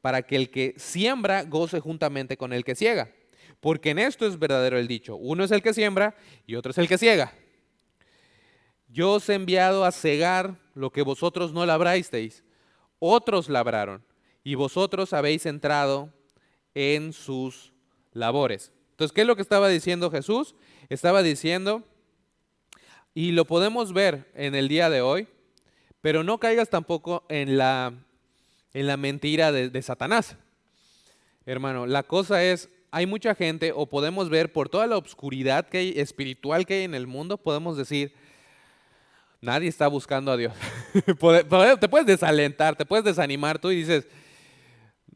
para que el que siembra goce juntamente con el que siega. Porque en esto es verdadero el dicho: uno es el que siembra y otro es el que siega. Yo os he enviado a segar lo que vosotros no labrasteis, otros labraron, y vosotros habéis entrado en sus labores. Entonces, ¿qué es lo que estaba diciendo Jesús? Estaba diciendo, y lo podemos ver en el día de hoy, pero no caigas tampoco en la mentira de Satanás. Hermano, la cosa es, hay mucha gente, o podemos ver por toda la oscuridad que hay, espiritual que hay en el mundo, podemos decir, nadie está buscando a Dios. Te puedes desalentar, te puedes desanimar tú y dices,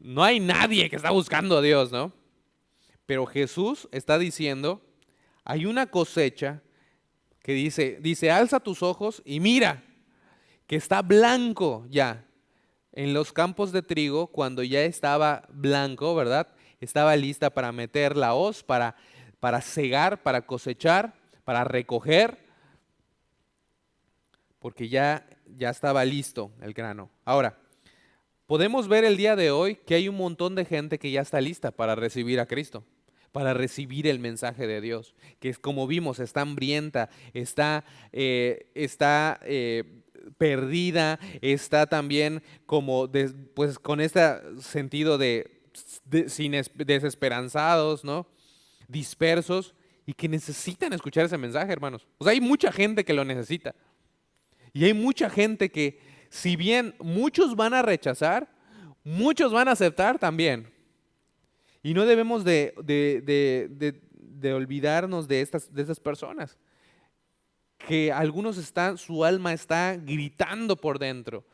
no hay nadie que está buscando a Dios, ¿no? Pero Jesús está diciendo, hay una cosecha que dice, alza tus ojos y mira, que está blanco ya. En los campos de trigo, cuando ya estaba blanco, ¿verdad? Estaba lista para meter la hoz, para cegar, para cosechar, para recoger, porque ya estaba listo el grano. Ahora, podemos ver el día de hoy que hay un montón de gente que ya está lista para recibir a Cristo, para recibir el mensaje de Dios, que es como vimos, está hambrienta, está perdida, está también como pues con este sentido desesperanzados, ¿no? Dispersos, y que necesitan escuchar ese mensaje, hermanos. O sea, hay mucha gente que lo necesita. Y hay mucha gente que, si bien muchos van a rechazar, muchos van a aceptar también. Y no debemos de olvidarnos de estas personas. Que algunos su alma está gritando por dentro,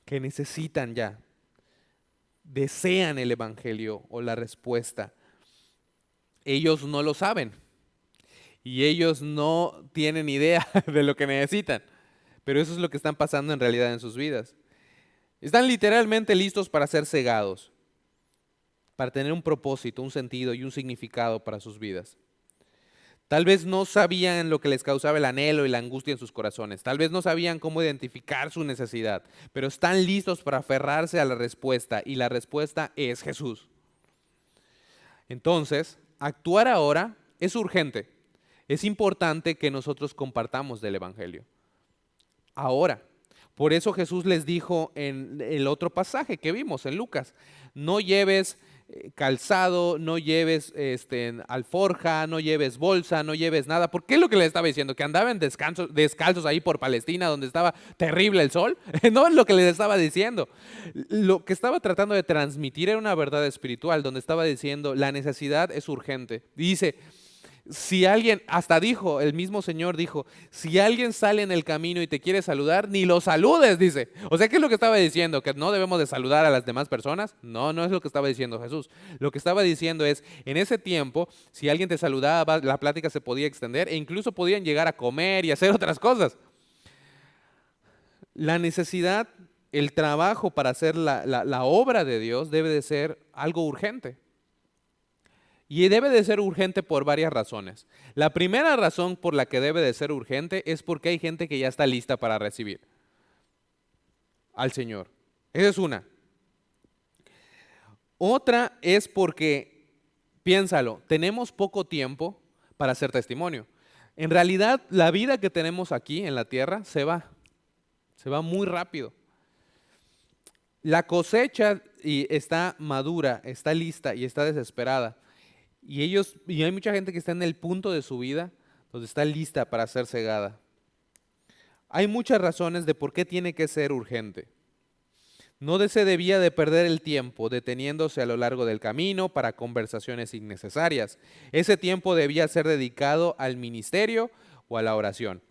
que necesitan ya, desean el evangelio o la respuesta. Ellos no lo saben y ellos no tienen idea de lo que necesitan, pero eso es lo que están pasando en realidad en sus vidas. Están literalmente listos para ser cegados, para tener un propósito, un sentido y un significado para sus vidas. Tal vez no sabían lo que les causaba el anhelo y la angustia en sus corazones. Tal vez no sabían cómo identificar su necesidad, pero están listos para aferrarse a la respuesta, y la respuesta es Jesús. Entonces, actuar ahora es urgente. Es importante que nosotros compartamos del evangelio. Ahora. Por eso Jesús les dijo en el otro pasaje que vimos en Lucas: no lleves calzado, no lleves alforja, no lleves bolsa, no lleves nada. ¿Por qué es lo que les estaba diciendo? ¿Que andaban descalzos ahí por Palestina, donde estaba terrible el sol? No es lo que les estaba diciendo. Lo que estaba tratando de transmitir era una verdad espiritual, donde estaba diciendo, la necesidad es urgente. Dice, si alguien, hasta dijo, el mismo Señor dijo, si alguien sale en el camino y te quiere saludar, ni lo saludes, dice. O sea, ¿qué es lo que estaba diciendo? ¿Que no debemos de saludar a las demás personas? No, no es lo que estaba diciendo Jesús. Lo que estaba diciendo es, en ese tiempo, si alguien te saludaba, la plática se podía extender e incluso podían llegar a comer y hacer otras cosas. La necesidad, el trabajo para hacer la obra de Dios debe de ser algo urgente. Y debe de ser urgente por varias razones. La primera razón por la que debe de ser urgente es porque hay gente que ya está lista para recibir al Señor. Esa es una. Otra es porque, piénsalo, tenemos poco tiempo para hacer testimonio. En realidad, la vida que tenemos aquí en la tierra se va muy rápido. La cosecha está madura, está lista y está desesperada. Y hay mucha gente que está en el punto de su vida donde está lista para ser cegada. Hay muchas razones de por qué tiene que ser urgente. No se debía de perder el tiempo deteniéndose a lo largo del camino para conversaciones innecesarias. Ese tiempo debía ser dedicado al ministerio o a la oración.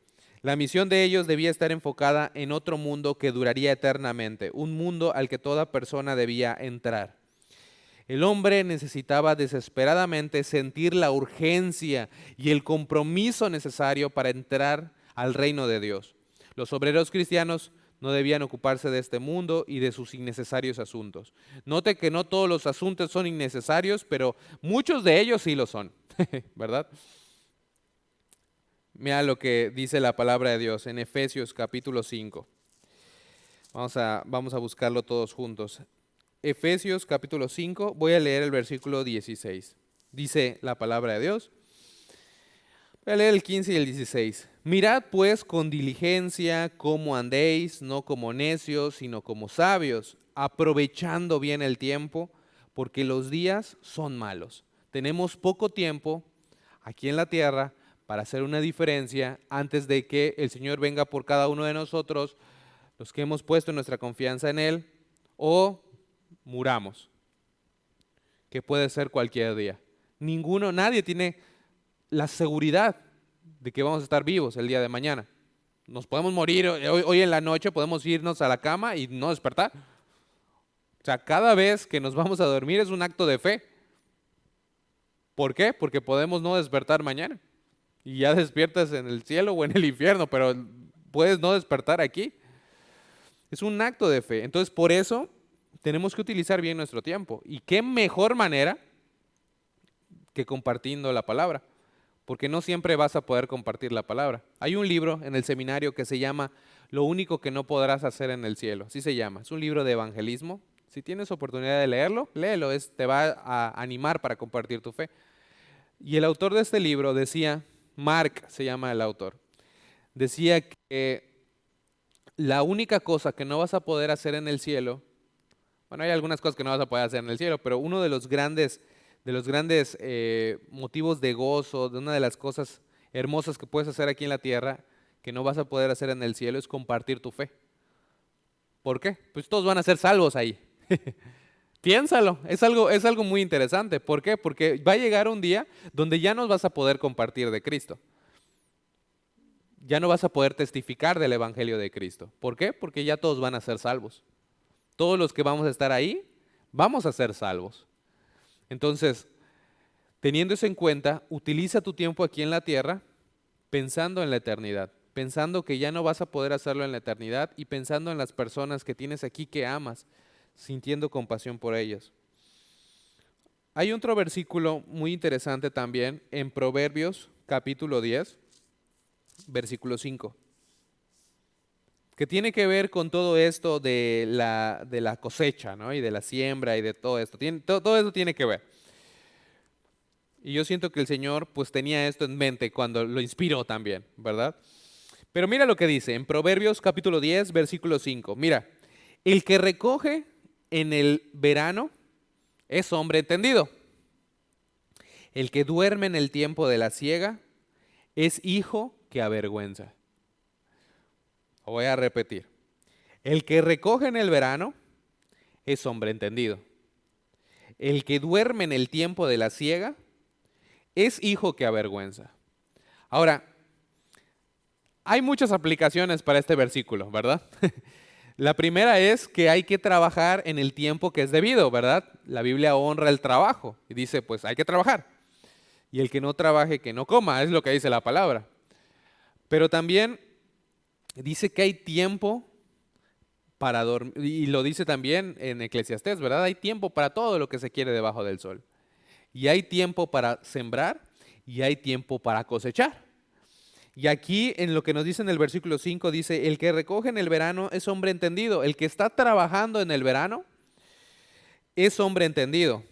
La misión de ellos debía estar enfocada en otro mundo que duraría eternamente, un mundo al que toda persona debía entrar. El hombre necesitaba desesperadamente sentir la urgencia y el compromiso necesario para entrar al reino de Dios. Los obreros cristianos no debían ocuparse de este mundo y de sus innecesarios asuntos. Note que no todos los asuntos son innecesarios, pero muchos de ellos sí lo son, ¿verdad? Mira lo que dice la palabra de Dios en Efesios capítulo 5. Vamos a buscarlo todos juntos. Efesios capítulo 5, voy a leer el versículo 16. Dice la palabra de Dios. Voy a leer el 15 y el 16. Mirad pues con diligencia cómo andéis, no como necios, sino como sabios, aprovechando bien el tiempo, porque los días son malos. Tenemos poco tiempo aquí en la tierra para hacer una diferencia antes de que el Señor venga por cada uno de nosotros, los que hemos puesto nuestra confianza en Él, o muramos, que puede ser cualquier día. Nadie tiene la seguridad de que vamos a estar vivos el día de mañana. Nos podemos morir hoy en la noche, podemos irnos a la cama y no despertar. O sea, cada vez que nos vamos a dormir es un acto de fe. ¿Por qué? Porque podemos no despertar mañana. Y ya despiertas en el cielo o en el infierno, pero puedes no despertar aquí. Es un acto de fe. Entonces, por eso tenemos que utilizar bien nuestro tiempo. ¿Y qué mejor manera que compartiendo la palabra? Porque no siempre vas a poder compartir la palabra. Hay un libro en el seminario que se llama Lo único que no podrás hacer en el cielo. Así se llama. Es un libro de evangelismo. Si tienes oportunidad de leerlo, léelo. Te va a animar para compartir tu fe. Y el autor de este libro decía, Mark se llama el autor, decía que la única cosa que no vas a poder hacer en el cielo, bueno, hay algunas cosas que no vas a poder hacer en el cielo, pero uno de los grandes motivos de gozo, de una de las cosas hermosas que puedes hacer aquí en la tierra, que no vas a poder hacer en el cielo, es compartir tu fe. ¿Por qué? Pues todos van a ser salvos ahí. Piénsalo, es algo muy interesante. ¿Por qué? Porque va a llegar un día donde ya no vas a poder compartir de Cristo. Ya no vas a poder testificar del Evangelio de Cristo. ¿Por qué? Porque ya todos van a ser salvos. Todos los que vamos a estar ahí, vamos a ser salvos. Entonces, teniendo eso en cuenta, utiliza tu tiempo aquí en la tierra pensando en la eternidad, pensando que ya no vas a poder hacerlo en la eternidad y pensando en las personas que tienes aquí que amas, sintiendo compasión por ellas. Hay otro versículo muy interesante también en Proverbios capítulo 10, versículo 5, que tiene que ver con todo esto de la cosecha, ¿no? Y de la siembra y de todo esto. Todo eso tiene que ver. Y yo siento que el Señor pues tenía esto en mente cuando lo inspiró también, ¿verdad? Pero mira lo que dice en Proverbios capítulo 10, versículo 5. Mira, el que recoge en el verano es hombre entendido. El que duerme en el tiempo de la siega es hijo que avergüenza. Lo voy a repetir. El que recoge en el verano es hombre entendido. El que duerme en el tiempo de la siega es hijo que avergüenza. Ahora, hay muchas aplicaciones para este versículo, ¿verdad? La primera es que hay que trabajar en el tiempo que es debido, ¿verdad? La Biblia honra el trabajo y dice, pues hay que trabajar. Y el que no trabaje, que no coma, es lo que dice la palabra. Pero también dice que hay tiempo para dormir, y lo dice también en Eclesiastés, ¿verdad? Hay tiempo para todo lo que se quiere debajo del sol. Y hay tiempo para sembrar y hay tiempo para cosechar. Y aquí en lo que nos dice en el versículo 5 dice, el que recoge en el verano es hombre entendido. El que está trabajando en el verano es hombre entendido.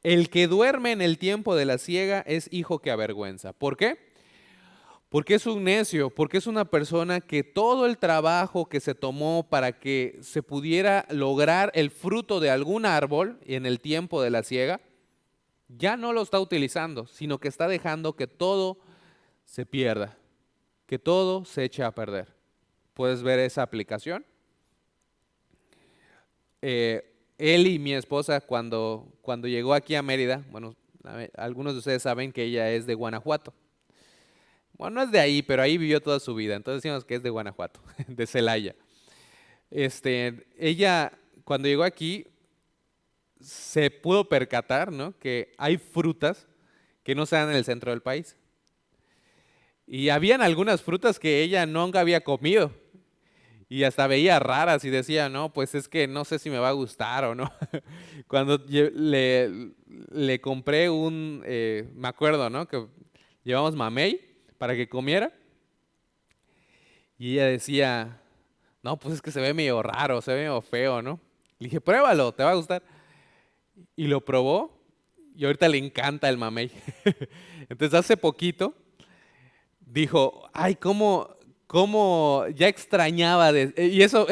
El que duerme en el tiempo de la siega es hijo que avergüenza. ¿Por qué? Porque es un necio, porque es una persona que todo el trabajo que se tomó para que se pudiera lograr el fruto de algún árbol en el tiempo de la siega, ya no lo está utilizando, sino que está dejando que todo se pierda, que todo se eche a perder. ¿Puedes ver esa aplicación? Él y mi esposa cuando llegó aquí a Mérida, bueno, algunos de ustedes saben que ella es de Guanajuato. Bueno, no es de ahí, pero ahí vivió toda su vida, entonces decimos que es de Guanajuato, de Celaya. Ella cuando llegó aquí se pudo percatar, ¿no?, que hay frutas que no se dan en el centro del país. Y habían algunas frutas que ella nunca había comido y hasta veía raras y decía, no, pues es que no sé si me va a gustar o no. Cuando le compré me acuerdo, ¿no?, que llevamos mamey para que comiera y ella decía, no, pues es que se ve medio raro, se ve medio feo, ¿no? Le dije, pruébalo, te va a gustar. Y lo probó y ahorita le encanta el mamey. Entonces hace poquito dijo, ay, cómo ya extrañaba, y esas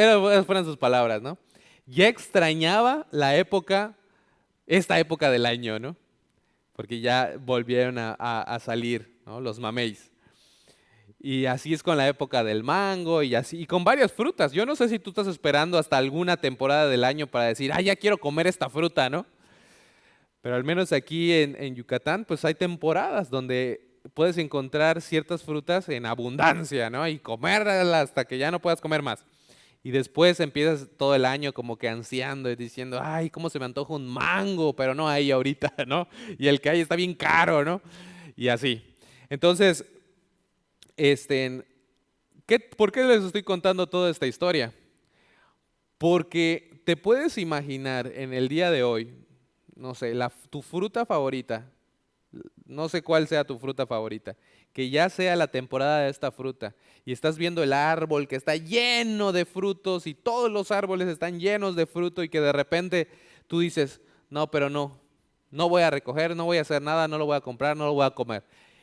fueron sus palabras, ¿no? Ya extrañaba esta época del año, ¿no? Porque ya volvieron a salir, ¿no?, los mameis. Y así es con la época del mango y así, y con varias frutas. Yo no sé si tú estás esperando hasta alguna temporada del año para decir, ya quiero comer esta fruta, ¿no? Pero al menos aquí en Yucatán, pues hay temporadas donde puedes encontrar ciertas frutas en abundancia, ¿no? Y comerlas hasta que ya no puedas comer más. Y después empiezas todo el año como que ansiando y diciendo, ay, cómo se me antoja un mango, pero no hay ahorita, ¿no? Y el que hay está bien caro, ¿no? Y así. Entonces, este, ¿por qué les estoy contando toda esta historia? Porque te puedes imaginar en el día de hoy, no sé, tu fruta favorita, no sé cuál sea tu fruta favorita, que ya sea la temporada de esta fruta y estás viendo el árbol que está lleno de frutos y todos los árboles están llenos de fruto y que de repente tú dices, no, pero no voy a recoger, no voy a hacer nada, no lo voy a comprar, no lo voy a comer.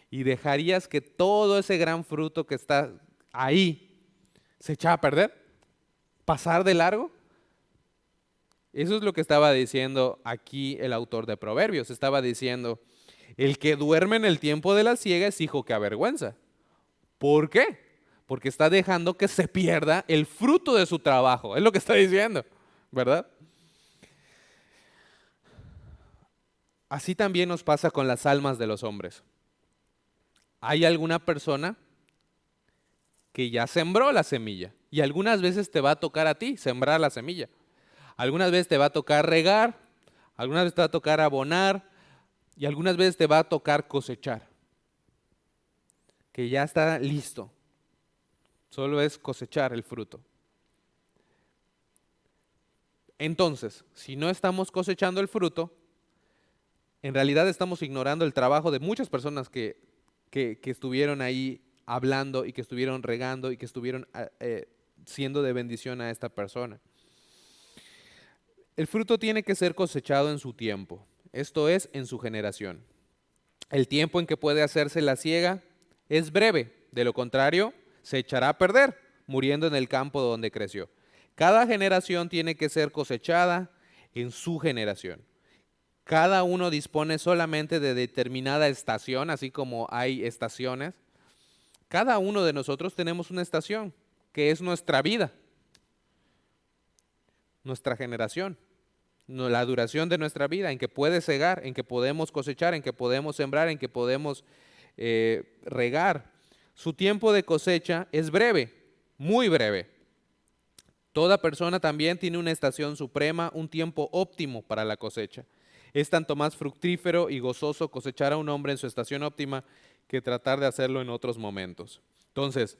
Y dejarías que todo ese gran fruto que está ahí se echara a perder, pasar de largo. Eso es lo que estaba diciendo aquí el autor de Proverbios. Estaba diciendo, el que duerme en el tiempo de la siega es hijo que avergüenza. ¿Por qué? Porque está dejando que se pierda el fruto de su trabajo. Es lo que está diciendo, ¿verdad? Así también nos pasa con las almas de los hombres. Hay alguna persona que ya sembró la semilla y algunas veces te va a tocar a ti sembrar la semilla. Algunas veces te va a tocar regar, algunas veces te va a tocar abonar y algunas veces te va a tocar cosechar. Que ya está listo. Solo es cosechar el fruto. Entonces, si no estamos cosechando el fruto, en realidad estamos ignorando el trabajo de muchas personas que estuvieron ahí hablando y que estuvieron regando y que estuvieron siendo de bendición a esta persona. El fruto tiene que ser cosechado en su tiempo, esto es, en su generación. El tiempo en que puede hacerse la siega es breve, de lo contrario, se echará a perder, muriendo en el campo donde creció. Cada generación tiene que ser cosechada en su generación. Cada uno dispone solamente de determinada estación, así como hay estaciones. Cada uno de nosotros tenemos una estación, que es nuestra vida, nuestra generación, la duración de nuestra vida, en que puede segar, en que podemos cosechar, en que podemos sembrar, en que podemos regar. Su tiempo de cosecha es breve, muy breve. Toda persona también tiene una estación suprema, un tiempo óptimo para la cosecha. Es tanto más fructífero y gozoso cosechar a un hombre en su estación óptima que tratar de hacerlo en otros momentos. Entonces,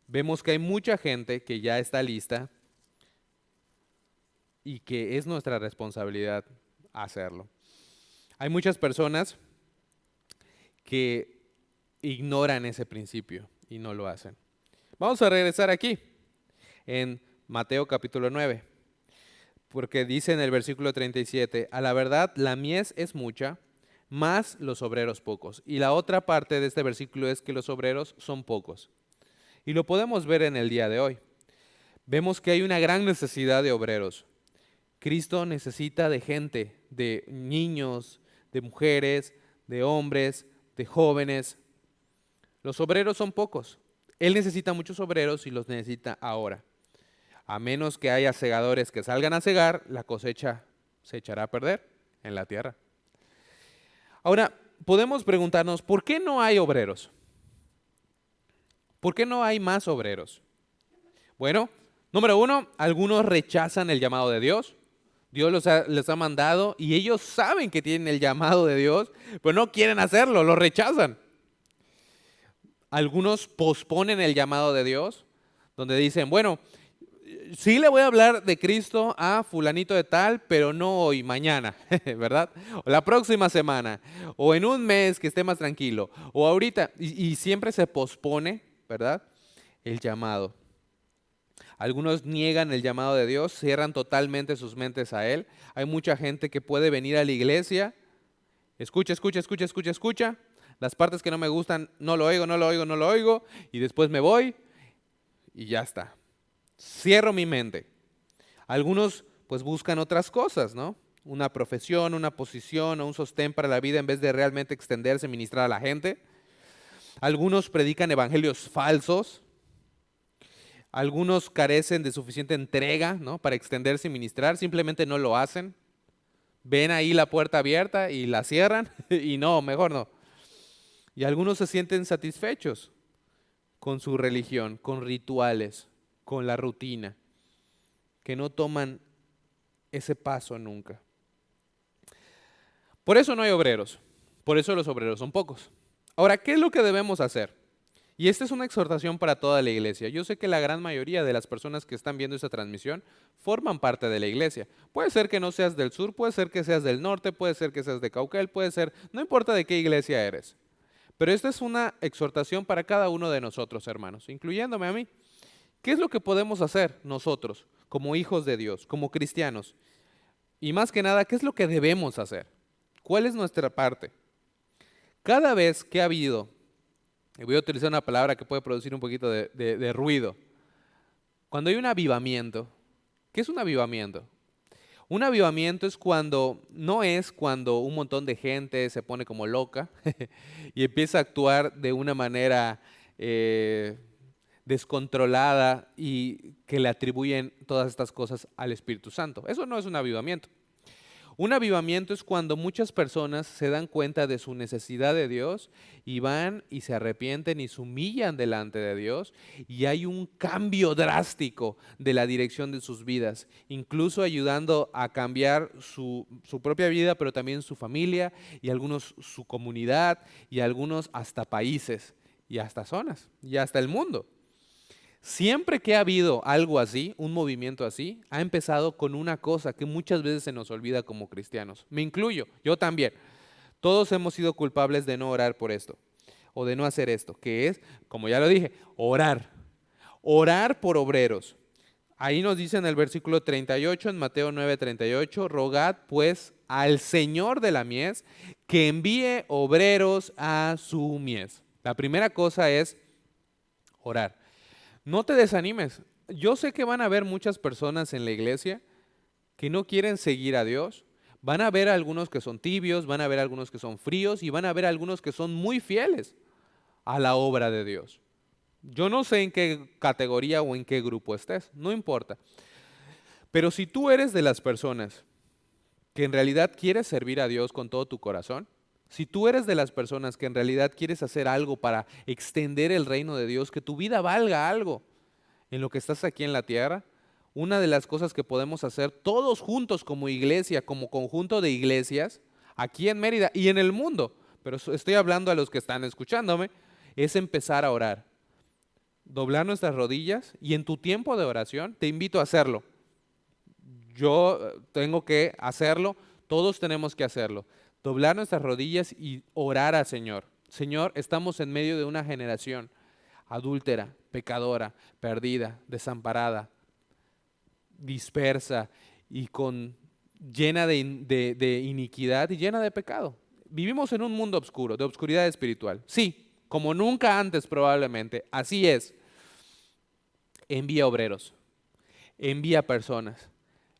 vemos que hay mucha gente que ya está lista y que es nuestra responsabilidad hacerlo. Hay muchas personas que ignoran ese principio y no lo hacen. Vamos a regresar aquí en Mateo capítulo 9, porque dice en el versículo 37, a la verdad la mies es mucha, más los obreros pocos. Y la otra parte de este versículo es que los obreros son pocos. Y lo podemos ver en el día de hoy. Vemos que hay una gran necesidad de obreros. Cristo necesita de gente, de niños, de mujeres, de hombres, de jóvenes. Los obreros son pocos. Él necesita muchos obreros y los necesita ahora. A menos que haya segadores que salgan a segar, la cosecha se echará a perder en la tierra. Ahora, podemos preguntarnos, ¿por qué no hay obreros? ¿Por qué no hay más obreros? Bueno, número uno, algunos rechazan el llamado de Dios. Dios les ha mandado y ellos saben que tienen el llamado de Dios, pero no quieren hacerlo, lo rechazan. Algunos posponen el llamado de Dios, donde dicen, bueno, sí le voy a hablar de Cristo a fulanito de tal, pero no hoy, mañana, ¿verdad? O la próxima semana, o en un mes que esté más tranquilo, o ahorita, y siempre se pospone, ¿verdad? El llamado. Algunos niegan el llamado de Dios, cierran totalmente sus mentes a Él. Hay mucha gente que puede venir a la iglesia, escucha, escucha, escucha, escucha, escucha. Las partes que no me gustan, no lo oigo, no lo oigo, no lo oigo. Y después me voy y ya está. Cierro mi mente. Algunos pues buscan otras cosas, ¿no? Una profesión, una posición o un sostén para la vida en vez de realmente extenderse, ministrar a la gente. Algunos predican evangelios falsos. Algunos carecen de suficiente entrega, ¿no? Para extenderse y ministrar, simplemente no lo hacen. Ven ahí la puerta abierta y la cierran y no, mejor no. Y algunos se sienten satisfechos con su religión, con rituales, con la rutina, que no toman ese paso nunca. Por eso no hay obreros, por eso los obreros son pocos. Ahora, ¿qué es lo que debemos hacer? Y esta es una exhortación para toda la iglesia. Yo sé que la gran mayoría de las personas que están viendo esta transmisión forman parte de la iglesia. Puede ser que no seas del sur, puede ser que seas del norte, puede ser que seas de Cauquel, puede ser, no importa de qué iglesia eres. Pero esta es una exhortación para cada uno de nosotros, hermanos, incluyéndome a mí. ¿Qué es lo que podemos hacer nosotros como hijos de Dios, como cristianos? Y más que nada, ¿qué es lo que debemos hacer? ¿Cuál es nuestra parte? Cada vez que ha habido, y voy a utilizar una palabra que puede producir un poquito de ruido, cuando hay un avivamiento, ¿qué es un avivamiento? Un avivamiento no es cuando un montón de gente se pone como loca y empieza a actuar de una manera descontrolada y que le atribuyen todas estas cosas al Espíritu Santo. Eso no es un avivamiento. Un avivamiento es cuando muchas personas se dan cuenta de su necesidad de Dios y van y se arrepienten y se humillan delante de Dios y hay un cambio drástico de la dirección de sus vidas, incluso ayudando a cambiar su propia vida, pero también su familia y algunos su comunidad y algunos hasta países y hasta zonas y hasta el mundo. Siempre que ha habido algo así, un movimiento así, ha empezado con una cosa que muchas veces se nos olvida como cristianos. Me incluyo, yo también. Todos hemos sido culpables de no orar por esto o de no hacer esto, que es, como ya lo dije, orar. Orar por obreros. Ahí nos dice en el versículo 38, en Mateo 9:38, rogad pues al Señor de la mies que envíe obreros a su mies. La primera cosa es orar. No te desanimes. Yo sé que van a haber muchas personas en la iglesia que no quieren seguir a Dios. Van a haber algunos que son tibios, van a haber algunos que son fríos y van a haber algunos que son muy fieles a la obra de Dios. Yo no sé en qué categoría o en qué grupo estés, no importa. Pero si tú eres de las personas que en realidad quieres servir a Dios con todo tu corazón, si tú eres de las personas que en realidad quieres hacer algo para extender el reino de Dios, que tu vida valga algo en lo que estás aquí en la tierra, una de las cosas que podemos hacer todos juntos como iglesia, como conjunto de iglesias, aquí en Mérida y en el mundo, pero estoy hablando a los que están escuchándome, es empezar a orar. Doblar nuestras rodillas y en tu tiempo de oración te invito a hacerlo. Yo tengo que hacerlo, todos tenemos que hacerlo. Doblar nuestras rodillas y orar al Señor. Señor, estamos en medio de una generación adúltera, pecadora, perdida, desamparada, dispersa y llena de iniquidad y llena de pecado. Vivimos en un mundo oscuro, de obscuridad espiritual. Sí, como nunca antes probablemente. Así es. Envía obreros, envía personas.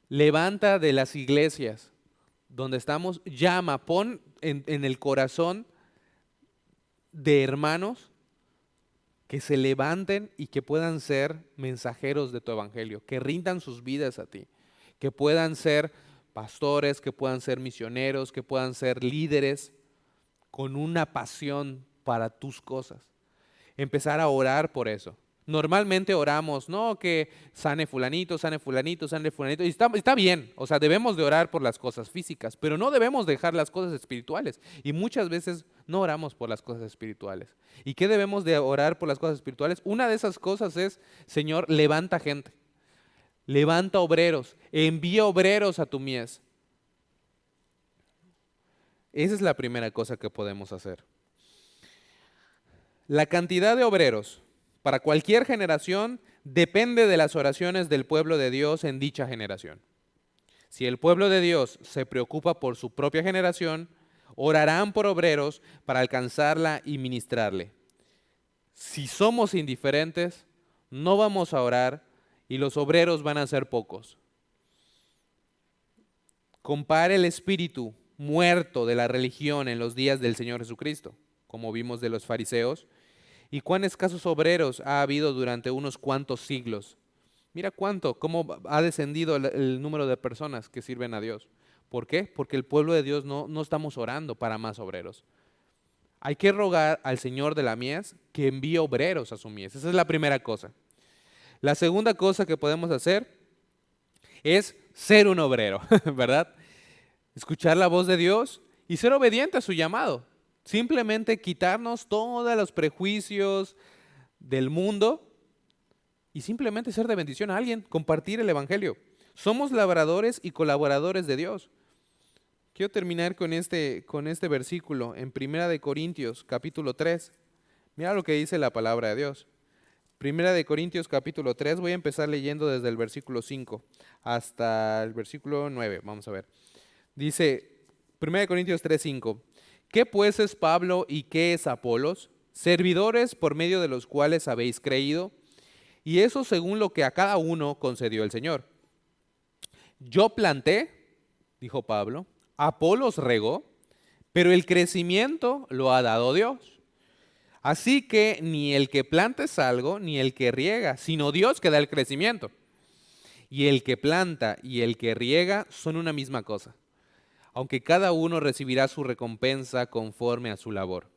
Levanta de las iglesias donde estamos, llama, pon en el corazón de hermanos que se levanten y que puedan ser mensajeros de tu evangelio, que rindan sus vidas a ti, que puedan ser pastores, que puedan ser misioneros, que puedan ser líderes con una pasión para tus cosas. Empezar a orar por eso. Normalmente oramos, no, que sane fulanito, sane fulanito, sane fulanito, y está bien, o sea, debemos de orar por las cosas físicas, pero no debemos dejar las cosas espirituales, y muchas veces no oramos por las cosas espirituales. ¿Y qué debemos de orar por las cosas espirituales? Una de esas cosas es, Señor, levanta gente, levanta obreros, envía obreros a tu mies. Esa es la primera cosa que podemos hacer. La cantidad de obreros para cualquier generación depende de las oraciones del pueblo de Dios en dicha generación. Si el pueblo de Dios se preocupa por su propia generación, orarán por obreros para alcanzarla y ministrarle. Si somos indiferentes, no vamos a orar y los obreros van a ser pocos. Compare el espíritu muerto de la religión en los días del Señor Jesucristo, como vimos de los fariseos, y cuán escasos obreros ha habido durante unos cuantos siglos. Mira cómo ha descendido el número de personas que sirven a Dios. ¿Por qué? Porque el pueblo de Dios no estamos orando para más obreros. Hay que rogar al Señor de la mies que envíe obreros a su mies. Esa es la primera cosa. La segunda cosa que podemos hacer es ser un obrero, ¿verdad? Escuchar la voz de Dios y ser obediente a su llamado. Simplemente quitarnos todos los prejuicios del mundo y simplemente ser de bendición a alguien, compartir el evangelio. Somos labradores y colaboradores de Dios. Quiero terminar con este versículo en Primera de Corintios, capítulo 3. Mira lo que dice la palabra de Dios. Primera de Corintios, capítulo 3, voy a empezar leyendo desde el versículo 5 hasta el versículo 9. Vamos a ver. Dice, 1 Corintios 3:5, ¿qué pues es Pablo y qué es Apolos? Servidores por medio de los cuales habéis creído, y eso según lo que a cada uno concedió el Señor. Yo planté, dijo Pablo, Apolos regó, pero el crecimiento lo ha dado Dios. Así que ni el que planta es algo, ni el que riega, sino Dios que da el crecimiento. Y el que planta y el que riega son una misma cosa, aunque cada uno recibirá su recompensa conforme a su labor.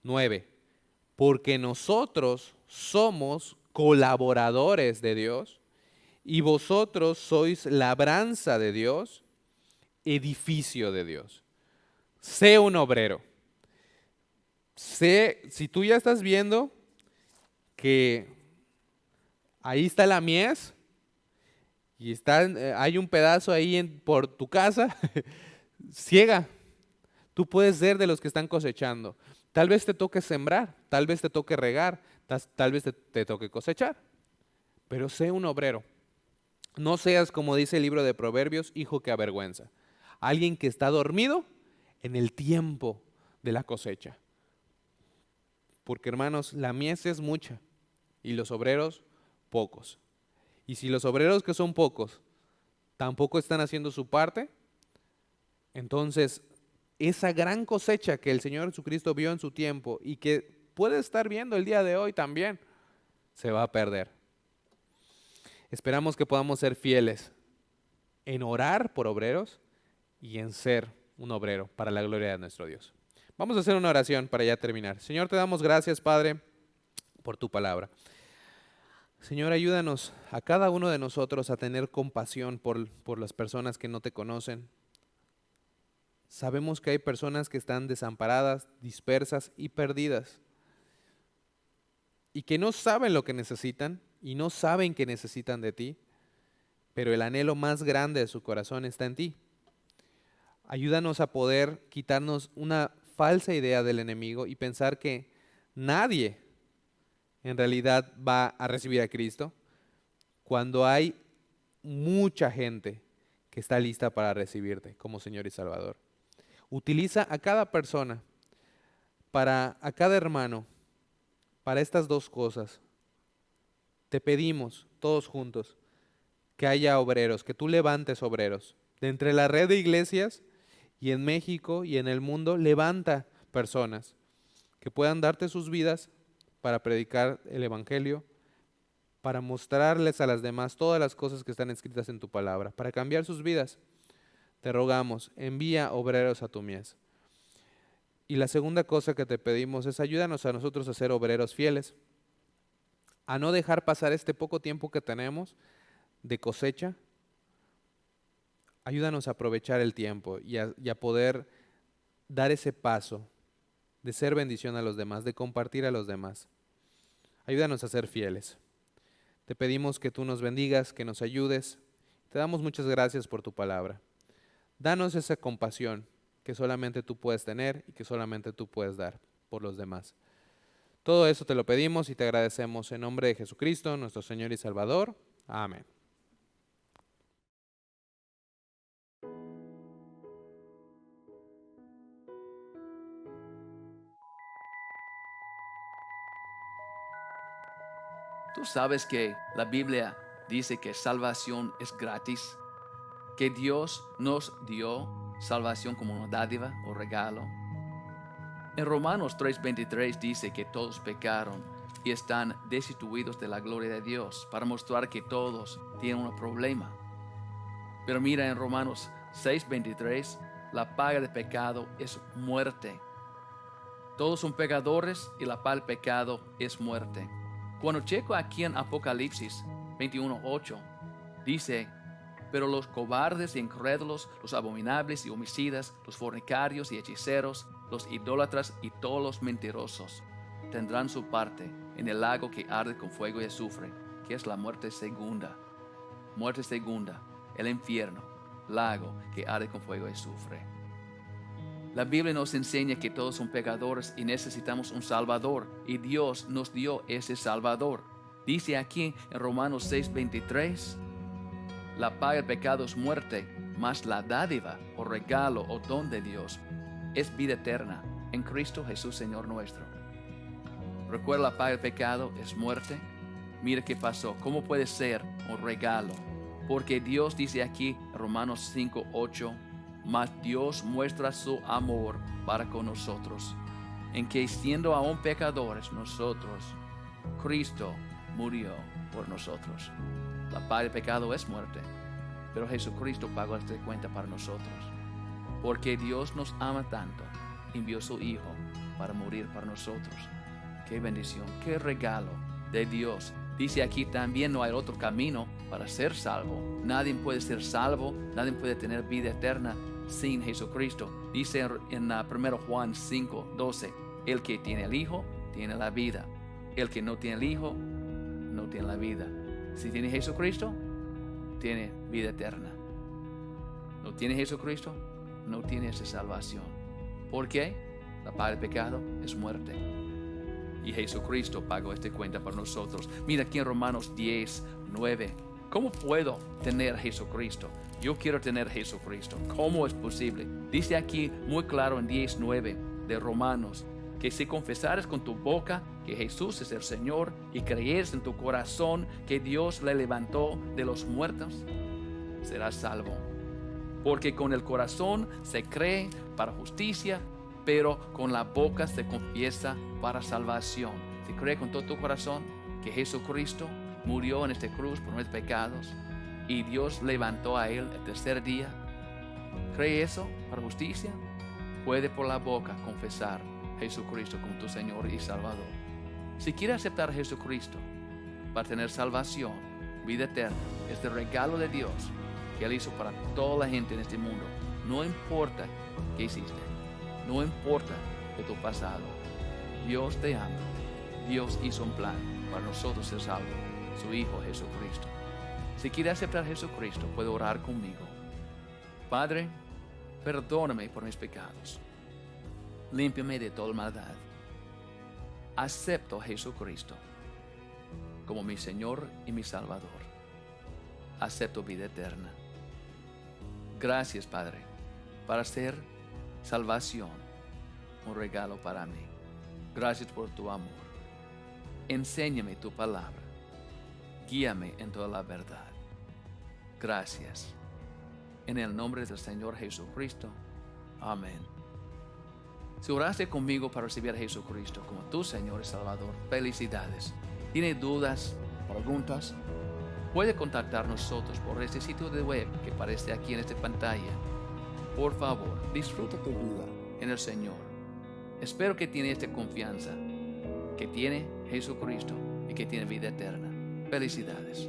9. Porque nosotros somos colaboradores de Dios y vosotros sois labranza de Dios, edificio de Dios. Sé un obrero. Si tú ya estás viendo que ahí está la mies y hay un pedazo ahí por tu casa, ciega. Tú puedes ser de los que están cosechando. Tal vez te toque sembrar, tal vez te toque regar, tal vez te toque cosechar. Pero sé un obrero. No seas, como dice el libro de Proverbios, hijo que avergüenza. Alguien que está dormido en el tiempo de la cosecha. Porque hermanos, la mies es mucha y los obreros pocos. Y si los obreros que son pocos tampoco están haciendo su parte, entonces esa gran cosecha que el Señor Jesucristo vio en su tiempo y que puede estar viendo el día de hoy también, se va a perder. Esperamos que podamos ser fieles en orar por obreros y en ser un obrero para la gloria de nuestro Dios. Vamos a hacer una oración para ya terminar. Señor, te damos gracias, Padre, por tu palabra. Señor, ayúdanos a cada uno de nosotros a tener compasión por las personas que no te conocen. Sabemos que hay personas que están desamparadas, dispersas y perdidas y que no saben lo que necesitan y no saben que necesitan de ti, pero el anhelo más grande de su corazón está en ti. Ayúdanos a poder quitarnos una falsa idea del enemigo y pensar que nadie en realidad va a recibir a Cristo cuando hay mucha gente que está lista para recibirte como Señor y Salvador. Utiliza a cada persona, a cada hermano, para estas dos cosas. Te pedimos todos juntos que haya obreros, que tú levantes obreros. De entre la red de iglesias y en México y en el mundo, levanta personas que puedan darte sus vidas para predicar el evangelio, para mostrarles a las demás todas las cosas que están escritas en tu palabra, para cambiar sus vidas. Te rogamos, envía obreros a tu mies. Y la segunda cosa que te pedimos es ayúdanos a nosotros a ser obreros fieles, a no dejar pasar este poco tiempo que tenemos de cosecha. Ayúdanos a aprovechar el tiempo y a poder dar ese paso de ser bendición a los demás, de compartir a los demás. Ayúdanos a ser fieles. Te pedimos que tú nos bendigas, que nos ayudes. Te damos muchas gracias por tu palabra. Danos esa compasión que solamente tú puedes tener y que solamente tú puedes dar por los demás. Todo eso te lo pedimos y te agradecemos en nombre de Jesucristo, nuestro Señor y Salvador. Amén. Tú sabes que la Biblia dice que salvación es gratis, que Dios nos dio salvación como una dádiva o regalo. En Romanos 3:23 dice que todos pecaron y están destituidos de la gloria de Dios, para mostrar que todos tienen un problema. Pero mira, en Romanos 6:23, la paga del pecado es muerte. Todos son pecadores y la paga del pecado es muerte. Cuando checo aquí en Apocalipsis 21:8, dice: pero los cobardes y incrédulos, los abominables y homicidas, los fornicarios y hechiceros, los idólatras y todos los mentirosos tendrán su parte en el lago que arde con fuego y azufre, que es la muerte segunda. Muerte segunda, el infierno, lago que arde con fuego y azufre. La Biblia nos enseña que todos son pecadores y necesitamos un Salvador, y Dios nos dio ese Salvador. Dice aquí en Romanos 6:23, la paga del pecado es muerte, mas la dádiva o regalo o don de Dios es vida eterna en Cristo Jesús Señor nuestro. Recuerda, la paga del pecado es muerte. Mira qué pasó. ¿Cómo puede ser un regalo? Porque Dios dice aquí en Romanos 5:8, mas Dios muestra su amor para con nosotros, en que siendo aún pecadores nosotros, Cristo murió por nosotros. La paga del pecado es muerte, pero Jesucristo pagó esta cuenta para nosotros. Porque Dios nos ama tanto, envió a su Hijo para morir para nosotros. Qué bendición, qué regalo de Dios. Dice aquí también: no hay otro camino para ser salvo. Nadie puede ser salvo, nadie puede tener vida eterna sin Jesucristo. Dice en 1 Juan 5:12, el que tiene el Hijo tiene la vida. El que no tiene el Hijo no tiene la vida. Si tiene Jesucristo, tiene vida eterna. No tiene Jesucristo, no tiene esa salvación. ¿Por qué? La paga del pecado es muerte. Y Jesucristo pagó esta cuenta por nosotros. Mira aquí en Romanos 10:9. ¿Cómo puedo tener Jesucristo? Yo quiero tener Jesucristo. ¿Cómo es posible? Dice aquí muy claro en 10:9 de Romanos, que si confesares con tu boca que Jesús es el Señor y creyeres en tu corazón que Dios le levantó de los muertos, serás salvo. Porque con el corazón se cree para justicia, pero con la boca se confiesa para salvación. Si cree con todo tu corazón que Jesucristo murió en esta cruz por nuestros pecados y Dios levantó a él el tercer día, cree eso para justicia, puede por la boca confesar Jesucristo como tu Señor y Salvador. Si quieres aceptar a Jesucristo para tener salvación, vida eterna, este regalo de Dios que Él hizo para toda la gente en este mundo, no importa qué hiciste, no importa de tu pasado, Dios te ama. Dios hizo un plan para nosotros ser salvos, su Hijo Jesucristo. Si quieres aceptar a Jesucristo, puede orar conmigo. Padre, perdóname por mis pecados. Límpiame de toda maldad. Acepto a Jesucristo como mi Señor y mi Salvador. Acepto vida eterna. Gracias, Padre, para ser salvación, un regalo para mí. Gracias por tu amor. Enséñame tu palabra. Guíame en toda la verdad. Gracias. En el nombre del Señor Jesucristo. Amén. Si oraste conmigo para recibir a Jesucristo como tu Señor y Salvador, felicidades. ¿Tiene dudas, preguntas? Puede contactar a nosotros por este sitio de web que aparece aquí en esta pantalla. Por favor, disfruta tu vida en el Señor. Espero que tiene esta confianza que tiene Jesucristo y que tiene vida eterna. Felicidades.